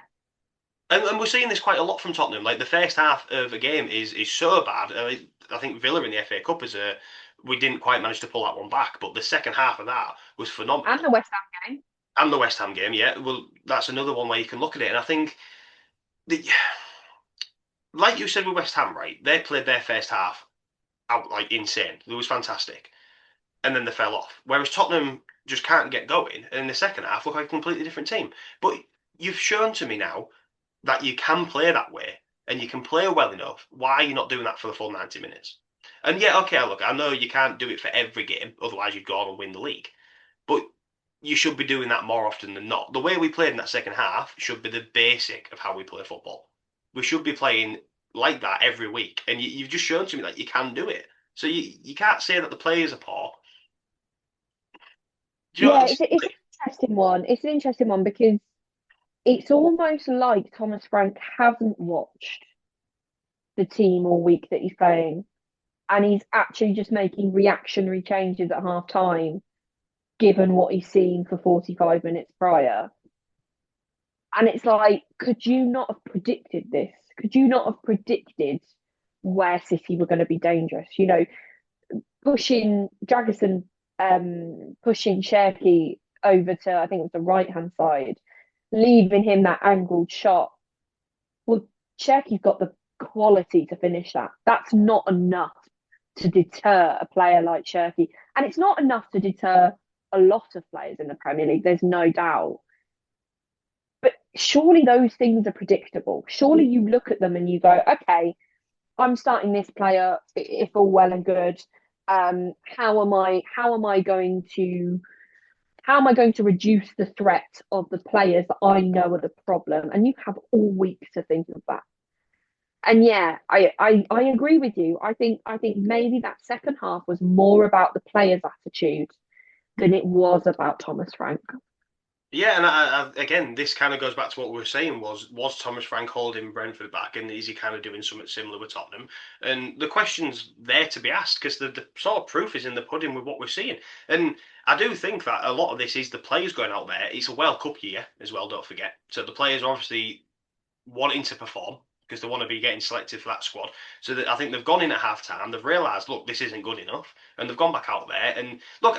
And we're seeing this quite a lot from Tottenham. Like the first half of a game is so bad. I think Villa in the FA Cup is a we didn't quite manage to pull that one back, but the second half of that was And phenomenal. the West Ham game. And the West Ham game, yeah, well, that's another one where you can look at it, and I think the, like you said with West Ham, right? They played their first half out like insane. It was fantastic, and then they fell off. Whereas Tottenham just can't get going, and in the second half look like a completely different team. But you've shown to me now that you can play that way, and you can play well enough. Why are you not doing that for the full 90 minutes? And yeah, okay, look, I know you can't do it for every game, otherwise you'd go on and win the league. But you should be doing that more often than not. The way we played in that second half should be the basic of how we play football. We should be playing like that every week, and you've just shown to me that you can do it. So you can't say that the players are poor. Do you know? Yeah, it's an interesting one. It's an interesting one because it's almost like Thomas Frank hasn't watched the team all week that he's playing, and he's actually just making reactionary changes at half time, given what he's seen for 45 minutes prior. And it's like, could you not have predicted this? Could you not have predicted where City were going to be dangerous? You know, pushing Dragusin, pushing Cherky over to, I think it was the right hand side, leaving him that angled shot. Well, Cherky's got the quality to finish that. That's not enough to deter a player like Cherky. And it's not enough to deter a lot of players in the Premier League, there's no doubt. But surely those things are predictable. Surely you look at them and you go, okay, I'm starting this player if all well and good. How am I going to reduce the threat of the players that I know are the problem? And you have all week to think of that. And yeah, I agree with you. I think maybe that second half was more about the players' attitude than it was about Thomas Frank. Yeah, and again, this kind of goes back to what we were saying was Thomas Frank holding Brentford back, and is he kind of doing something similar with Tottenham? And the question's there to be asked because the sort of proof is in the pudding with what we're seeing. And I do think that a lot of this is the players going out there. It's a World Cup year as well, don't forget. So the players are obviously wanting to perform because they want to be getting selected for that squad. So that I think they've gone in at half time, they've realised, look, this isn't good enough, and they've gone back out there. And look,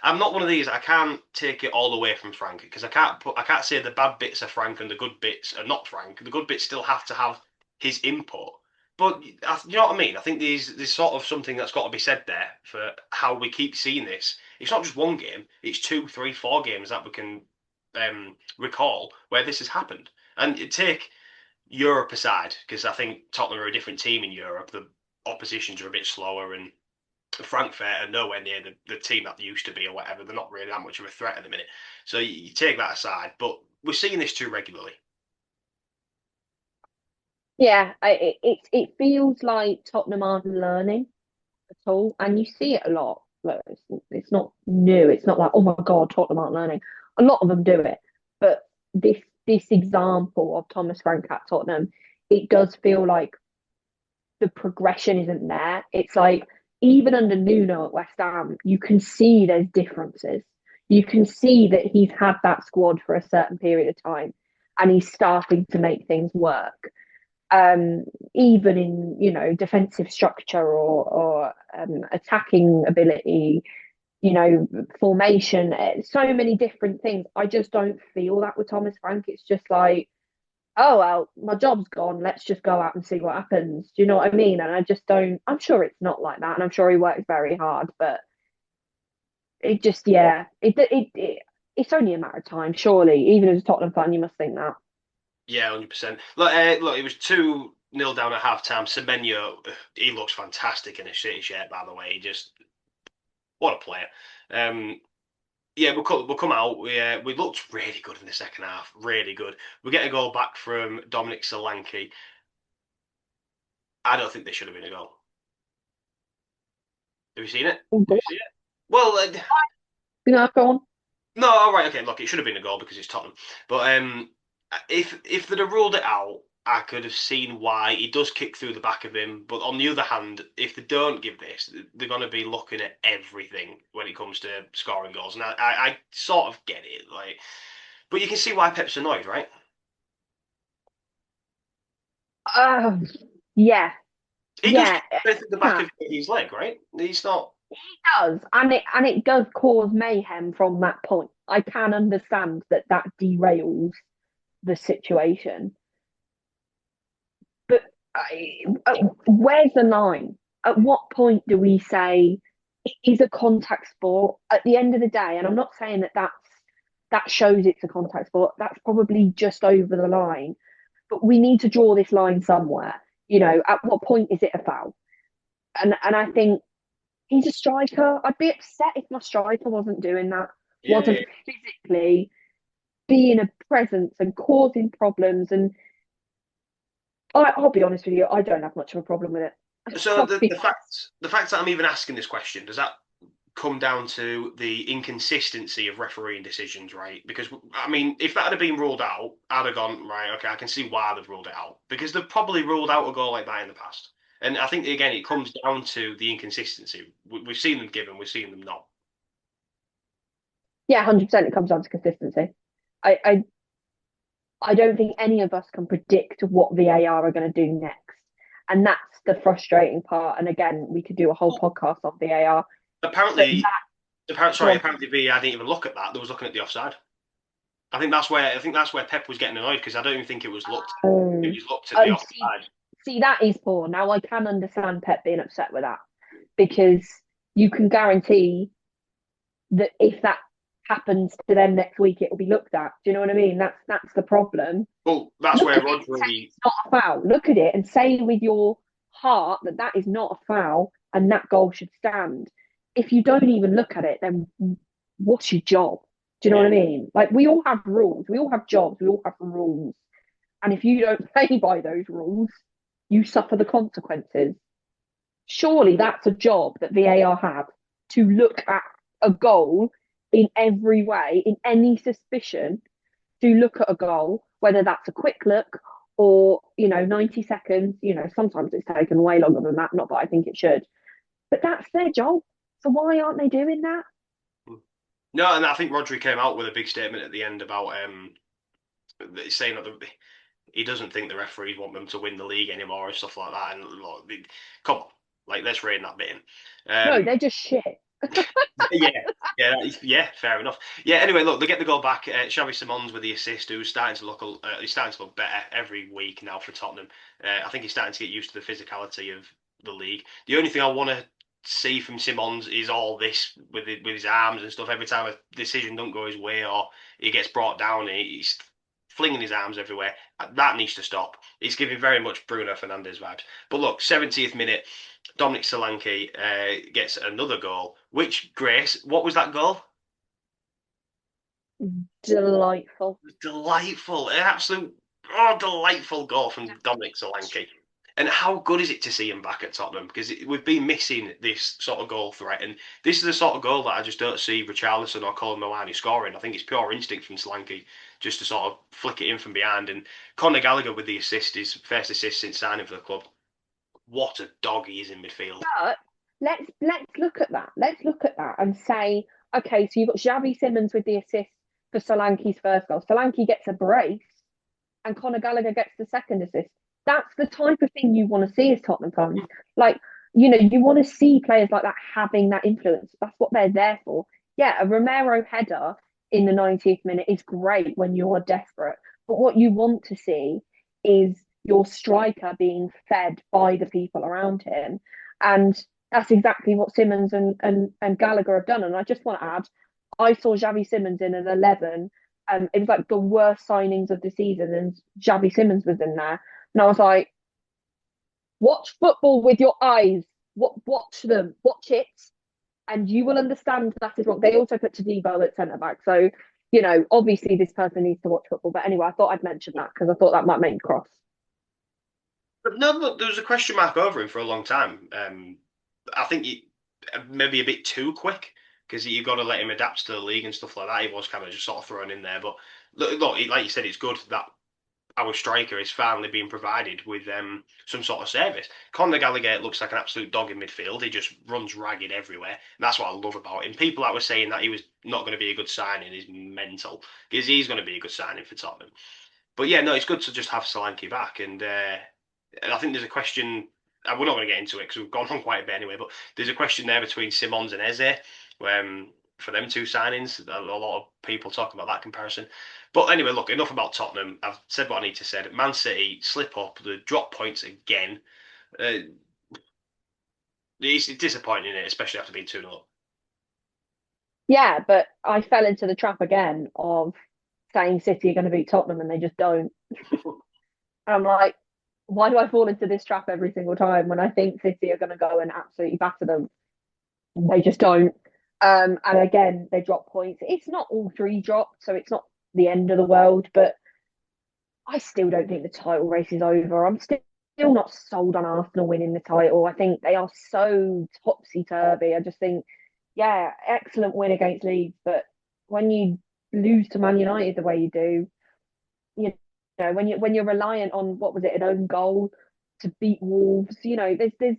I'm not one of these. I can't take it all away from Frank because I can't say the bad bits are Frank and the good bits are not Frank. The good bits still have to have his input. But you know what I mean? I think there's sort of something that's got to be said there for how we keep seeing this. It's not just one game; it's two, three, four games that we can recall where this has happened. And take Europe aside, because I think Tottenham are a different team in Europe. The oppositions are a bit slower, and Frankfurt are nowhere near the team that they used to be or whatever. They're not really that much of a threat at the minute. So you take that aside, but we're seeing this too regularly. Yeah, it feels like Tottenham aren't learning at all, and you see it a lot. Look, it's not new. It's not like, oh my God, Tottenham aren't learning. A lot of them do it, but this example of Thomas Frank at Tottenham, it does feel like the progression isn't there. It's like even under Nuno at West Ham, you can see there's differences. You can see that he's had that squad for a certain period of time, and he's starting to make things work. Um, Even in defensive structure or attacking ability, formation, so many different things. I just don't feel that with Thomas Frank. It's just like, oh well, my job's gone. Let's just go out and see what happens. Do you know what I mean? And I just don't. I'm sure it's not like that, and I'm sure he works very hard, but it just, yeah, it's only a matter of time. Surely, even as a Tottenham fan, you must think that. Yeah, 100%. Look, it was 2-0 down at half time. Semenyo, he looks fantastic in a City shirt, by the way. What a player. Um, yeah, we'll come out. We looked really good in the second half, really good. We get a goal back from Dominic Solanke. I don't think this should have been a goal. Have you seen it? Have you seen it? Well, Go on. no, all right, okay. Look, it should have been a goal because it's Tottenham. But if they'd have ruled it out, I could have seen why he does kick through the back of him. But on the other hand, if they don't give this, they're going to be looking at everything when it comes to scoring goals, and I sort of get it. Like, but you can see why Pep's annoyed, right? Um, yeah, He does yeah, kick through the back yeah, of his leg, right? He's not. he does, and it does cause mayhem from that point. I can understand that that derails the situation, but where's the line? At what point do we say it is a contact sport? At the end of the day, and I'm not saying that shows it's a contact sport. That's probably just over the line, but we need to draw this line somewhere. At what point is it a foul? And I think he's a striker. I'd be upset if my striker wasn't doing that, Yeah, wasn't yeah. physically being a presence and causing problems. And I'll be honest with you, I don't have much of a problem with it. So I'll the be the fact that I'm even asking this question, does that come down to the inconsistency of refereeing decisions, right? Because I mean, if that had been ruled out, I'd have gone right. Okay, I can see why they've ruled it out because they've probably ruled out a goal like that in the past. And I think again, it comes down to the inconsistency. We've seen them given, we've seen them not. Yeah, 100%. It comes down to consistency. I, I I don't think any of us can predict what VAR are going to do next, and that's the frustrating part. And again, we could do a whole podcast on VAR, but Apparently, that sorry, well, apparently VAR didn't even look at that. They was looking at the offside. I think that's where Pep was getting annoyed because I don't even think it was looked. It oh, was looked at the oh, see, offside. see, that is poor. Now I can understand Pep being upset with that because you can guarantee that if that happens to them next week, it will be looked at. Do you know what I mean? That's the problem. Well, that's Look where at it and say Rodri. it's not a foul. Look at it and say with your heart that that is not a foul and that goal should stand. If you don't even look at it, then what's your job? Do you know what Yeah. I mean? Like we all have rules, we all have jobs, we all have rules. And if you don't play by those rules, you suffer the consequences. Surely that's a job that VAR have to look at a goal in every way, in any suspicion, to look at a goal, whether that's a quick look or, 90 seconds. Sometimes it's taken way longer than that, not that I think it should, but that's their job. So why aren't they doing that? No, and I think Rodri came out with a big statement at the end about saying that he doesn't think the referees want them to win the league anymore and stuff like that. And look, come on, like let's rein that bit in. No, Um, they're just shit. Yeah, yeah, fair enough. Yeah, anyway, look, they get the goal back. Xavi Simons with the assist, who's starting to he's starting to look better every week now for Tottenham. I think he's starting to get used to the physicality of the league. The only thing I want to see from Simons is all this with his arms and stuff. Every time a decision don't go his way or he gets brought down, he's flinging his arms everywhere. That needs to stop. He's giving very much Bruno Fernandes vibes. But look, 70th minute. Dominic Solanke gets another goal. Which, Grace, what was that goal? Delightful. Delightful, an absolute delightful goal from Dominic Solanke. And how good is it to see him back at Tottenham? Because we've been missing this sort of goal threat, and this is the sort of goal that I just don't see Richarlison or Colin Moani scoring. I think it's pure instinct from Solanke just to sort of flick it in from behind. And Conor Gallagher with the assist, his first assist since signing for the club. What a dog he is in midfield. But let's look at that. Let's look at that and say, okay, so you've got Xavi Simons with the assist for Solanke's first goal. Solanke gets a brace, and Conor Gallagher gets the second assist. That's the type of thing you want to see as Tottenham fans. Like, you want to see players like that having that influence. That's what they're there for. Yeah, a Romero header in the 90th minute is great when you're desperate. But what you want to see is your striker being fed by the people around him. And that's exactly what Simmons and Gallagher have done. And I just want to add, I saw Xavi Simmons in an 11. It was like the worst signings of the season, and Xavi Simmons was in there. And I was like, watch football with your eyes. Watch them, watch it, and you will understand that is wrong. They also put Tadibo at centre back, so obviously this person needs to watch football. But anyway, I thought I'd mention that because I thought that might make me cross. But no, look, there was a question mark over him for a long time. I think maybe a bit too quick because you've got to let him adapt to the league and stuff like that. He was kind of just sort of thrown in there. But look, like you said, it's good that our striker is finally being provided with some sort of service. Conor Gallagher looks like an absolute dog in midfield. He just runs ragged everywhere. And that's what I love about him. People that were saying that he was not going to be a good signing is mental because he's going to be a good signing for Tottenham. But yeah, no, it's good to just have Solanke back. And I think there's a question. We're not going to get into it because we've gone on quite a bit anyway. But there's a question there between Simons and Eze for them two signings. A lot of people talk about that comparison. But anyway, look, enough about Tottenham. I've said what I need to say. Man City slip up, the drop points again. Uh, it's disappointing, isn't it? Especially after being 2-0. Yeah, but I fell into the trap again of saying City are going to beat Tottenham and they just don't. And I'm like, why do I fall into this trap every single time when I think City are going to go and absolutely batter them? They just don't. And again, they drop points. It's not all three dropped, so it's not the end of the world, but I still don't think the title race is over. I'm still not sold on Arsenal winning the title. I think they are so topsy turvy. I just think, yeah, excellent win against Leeds, but when you lose to Man United the way you do, you when you're reliant on what was it, an own goal to beat Wolves, there's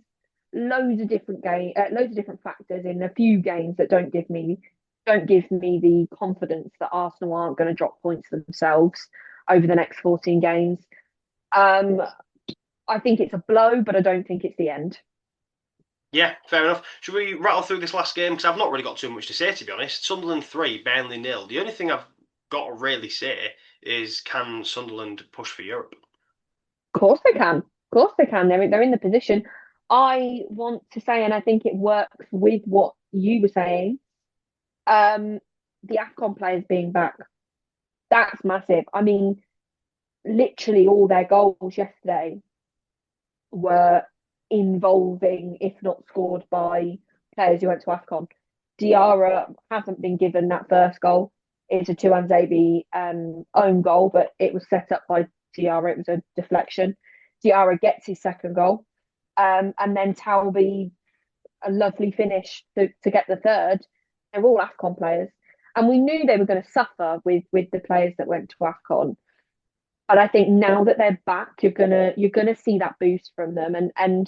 loads of different loads of different factors in a few games that don't give me the confidence that Arsenal aren't going to drop points themselves over the next 14 games. Um, I think it's a blow, but I don't think it's the end. Yeah, fair enough. Should we rattle through this last game? Because I've not really got too much to say, to be honest. Sunderland 3, Burnley nil. The only thing I've got to really say is can Sunderland push for Europe? Of course they can. Of course they can. They're in the position. I want to say, and I think it works with what you were saying. Um, the AFCON players being back, that's massive. I mean, literally all their goals yesterday were involving, if not scored by players who went to AFCON. Diarra hasn't been given that first goal. It's a Tuanzebe own goal, but it was set up by Diarra. It was a deflection. Diarra gets his second goal. And then Talby, a lovely finish to get the third. They're all AFCON players. And we knew they were going to suffer with the players that went to AFCON. But I think now that they're back, you're gonna see that boost from them. And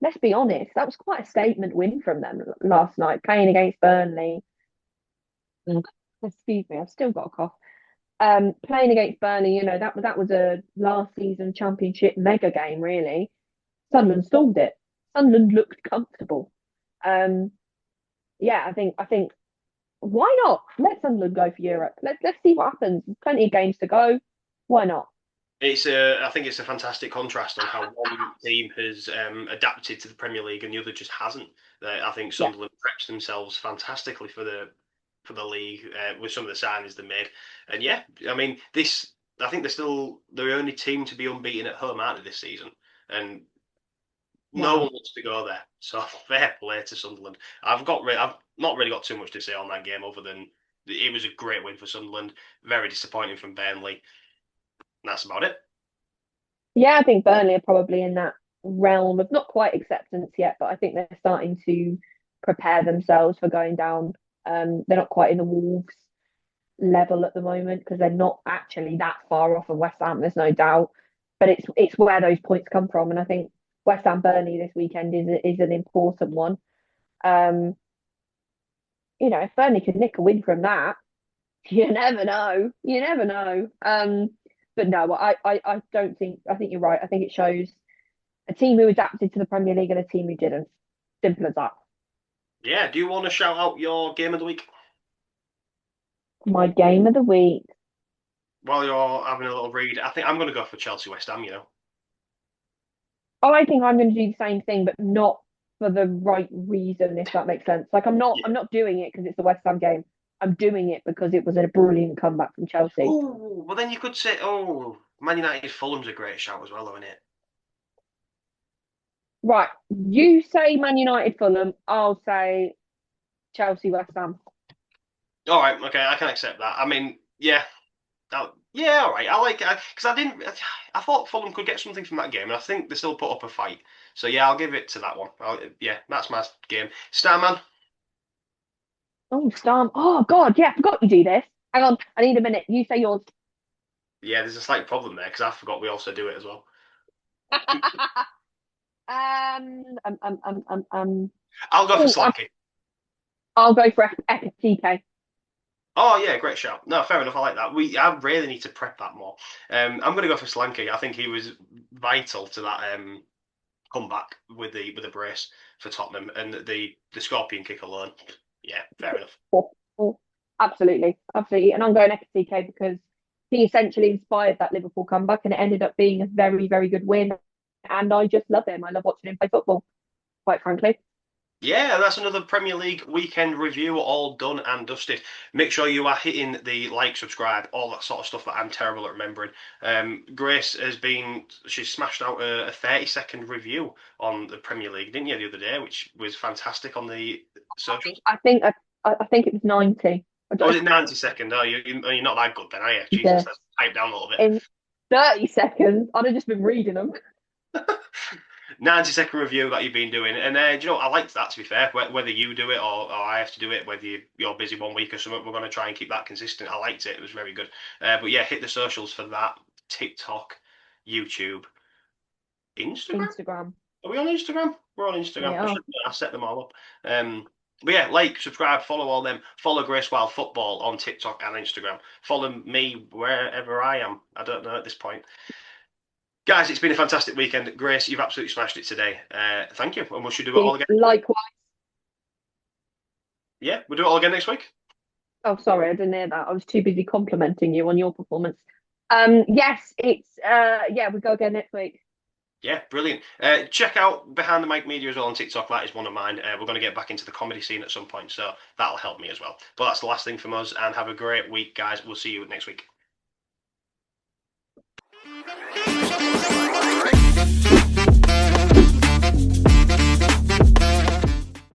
let's be honest, that was quite a statement win from them last night, playing against Burnley. Excuse me, I've still got a cough. Playing against Burnley, that was a last season championship mega game, really. Sunderland stalled it. Sunderland looked comfortable. Um, yeah, I think why not? Let Sunderland go for Europe. Let's see what happens. There's plenty of games to go. Why not? I think it's a fantastic contrast on how one team has adapted to the Premier League and the other just hasn't. I think Yeah, Sunderland prepped themselves fantastically for the league with some of the signings they made, and yeah, I mean this. I think they're still the only team to be unbeaten at home, aren't they, this season? And no wow. one wants to go there. So fair play to Sunderland. I've not really got too much to say on that game other than it was a great win for Sunderland. Very disappointing from Burnley. And that's about it. Yeah, I think Burnley are probably in that realm of not quite acceptance yet, but I think they're starting to prepare themselves for going down. They're not quite in the Wolves level at the moment because they're not actually that far off of West Ham. There's no doubt, but it's where those points come from, and I think West Ham Burnley this weekend is an important one. Um, if Burnley can nick a win from that, you never know. You never know. But no, I don't think. I think you're right. I think it shows a team who adapted to the Premier League and a team who didn't. Simple as that. Yeah. Do you want to shout out your game of the week My game of the week. while you're having a little read? I think I'm going to go for Chelsea West Ham. You know. I think I'm going to do the same thing, but not for the right reason, if that makes sense. Like I'm not, Yeah. I'm not doing it because it's a West Ham game. I'm doing it because it was a brilliant comeback from Chelsea. Oh, well then you could say, oh, Man United Fulham's a great shout as well, though, isn't it? Right, you say Man United Fulham. I'll say Chelsea West Ham. All right, okay, I can accept that. I mean, yeah, yeah, all right. I like it because I didn't. I thought Fulham could get something from that game, and I think they still put up a fight. So yeah, I'll give it to that one. Yeah, that's my game. Starman. Oh, Storm. Oh God, yeah, I forgot you do this. Hang on, I need a minute. You say yours. Yeah, there's a slight problem there because I forgot we also do it as well. Um, um, um, um, um, um. I'll go for Oh, Slanky. I'll go for FTK. Oh yeah, great shout. No, fair enough. I like that. I really need to prep that more. I'm going to go for Slanky. I think he was vital to that comeback with the brace for Tottenham and the scorpion kick alone. Yeah, fair enough. Oh, oh, absolutely, absolutely. And I'm going FTK because he essentially inspired that Liverpool comeback, and it ended up being a very, very good win. And I just love him. I love watching him play football, quite frankly. Yeah, that's another Premier League weekend review, all done and dusted. Make sure you are hitting the like, subscribe, all that sort of stuff that I'm terrible at remembering. Grace she's smashed out a 30-second review on the Premier League, didn't you, the other day, which was fantastic on the socials. I think it was 90. I Or was don't, it 90 second? Oh, you're not that good then, are you? Jesus, yeah, let's pipe down a little bit. in 30 seconds. I'd have just been reading them. 90-second review that you've been doing. And do you know, I liked that, to be fair. Whether you do it or I have to do it, whether you're busy one week or something, we're going to try and keep that consistent. I liked it. It was very good. But yeah, hit the socials for that. TikTok, YouTube, Instagram. Instagram. Are we on Instagram? We're on We Instagram. are. I set them all up. But yeah, like, subscribe, follow all them. Follow Grace Wild Football on TikTok and Instagram. Follow me wherever I am. I don't know at this point. Guys, it's been a fantastic weekend. Grace, you've absolutely smashed it today. Thank you. And we should do it all again. Likewise. Yeah, we'll do it all again next week. Oh, sorry, I didn't hear that. I was too busy complimenting you on your performance. Yes, it's yeah, we go again next week. Yeah, brilliant. Check out Behind the Mic Media as well on TikTok. That is one of mine. We're going to get back into the comedy scene at some point, so that'll help me as well. But that's the last thing from us, and have a great week, guys. We'll see you next week.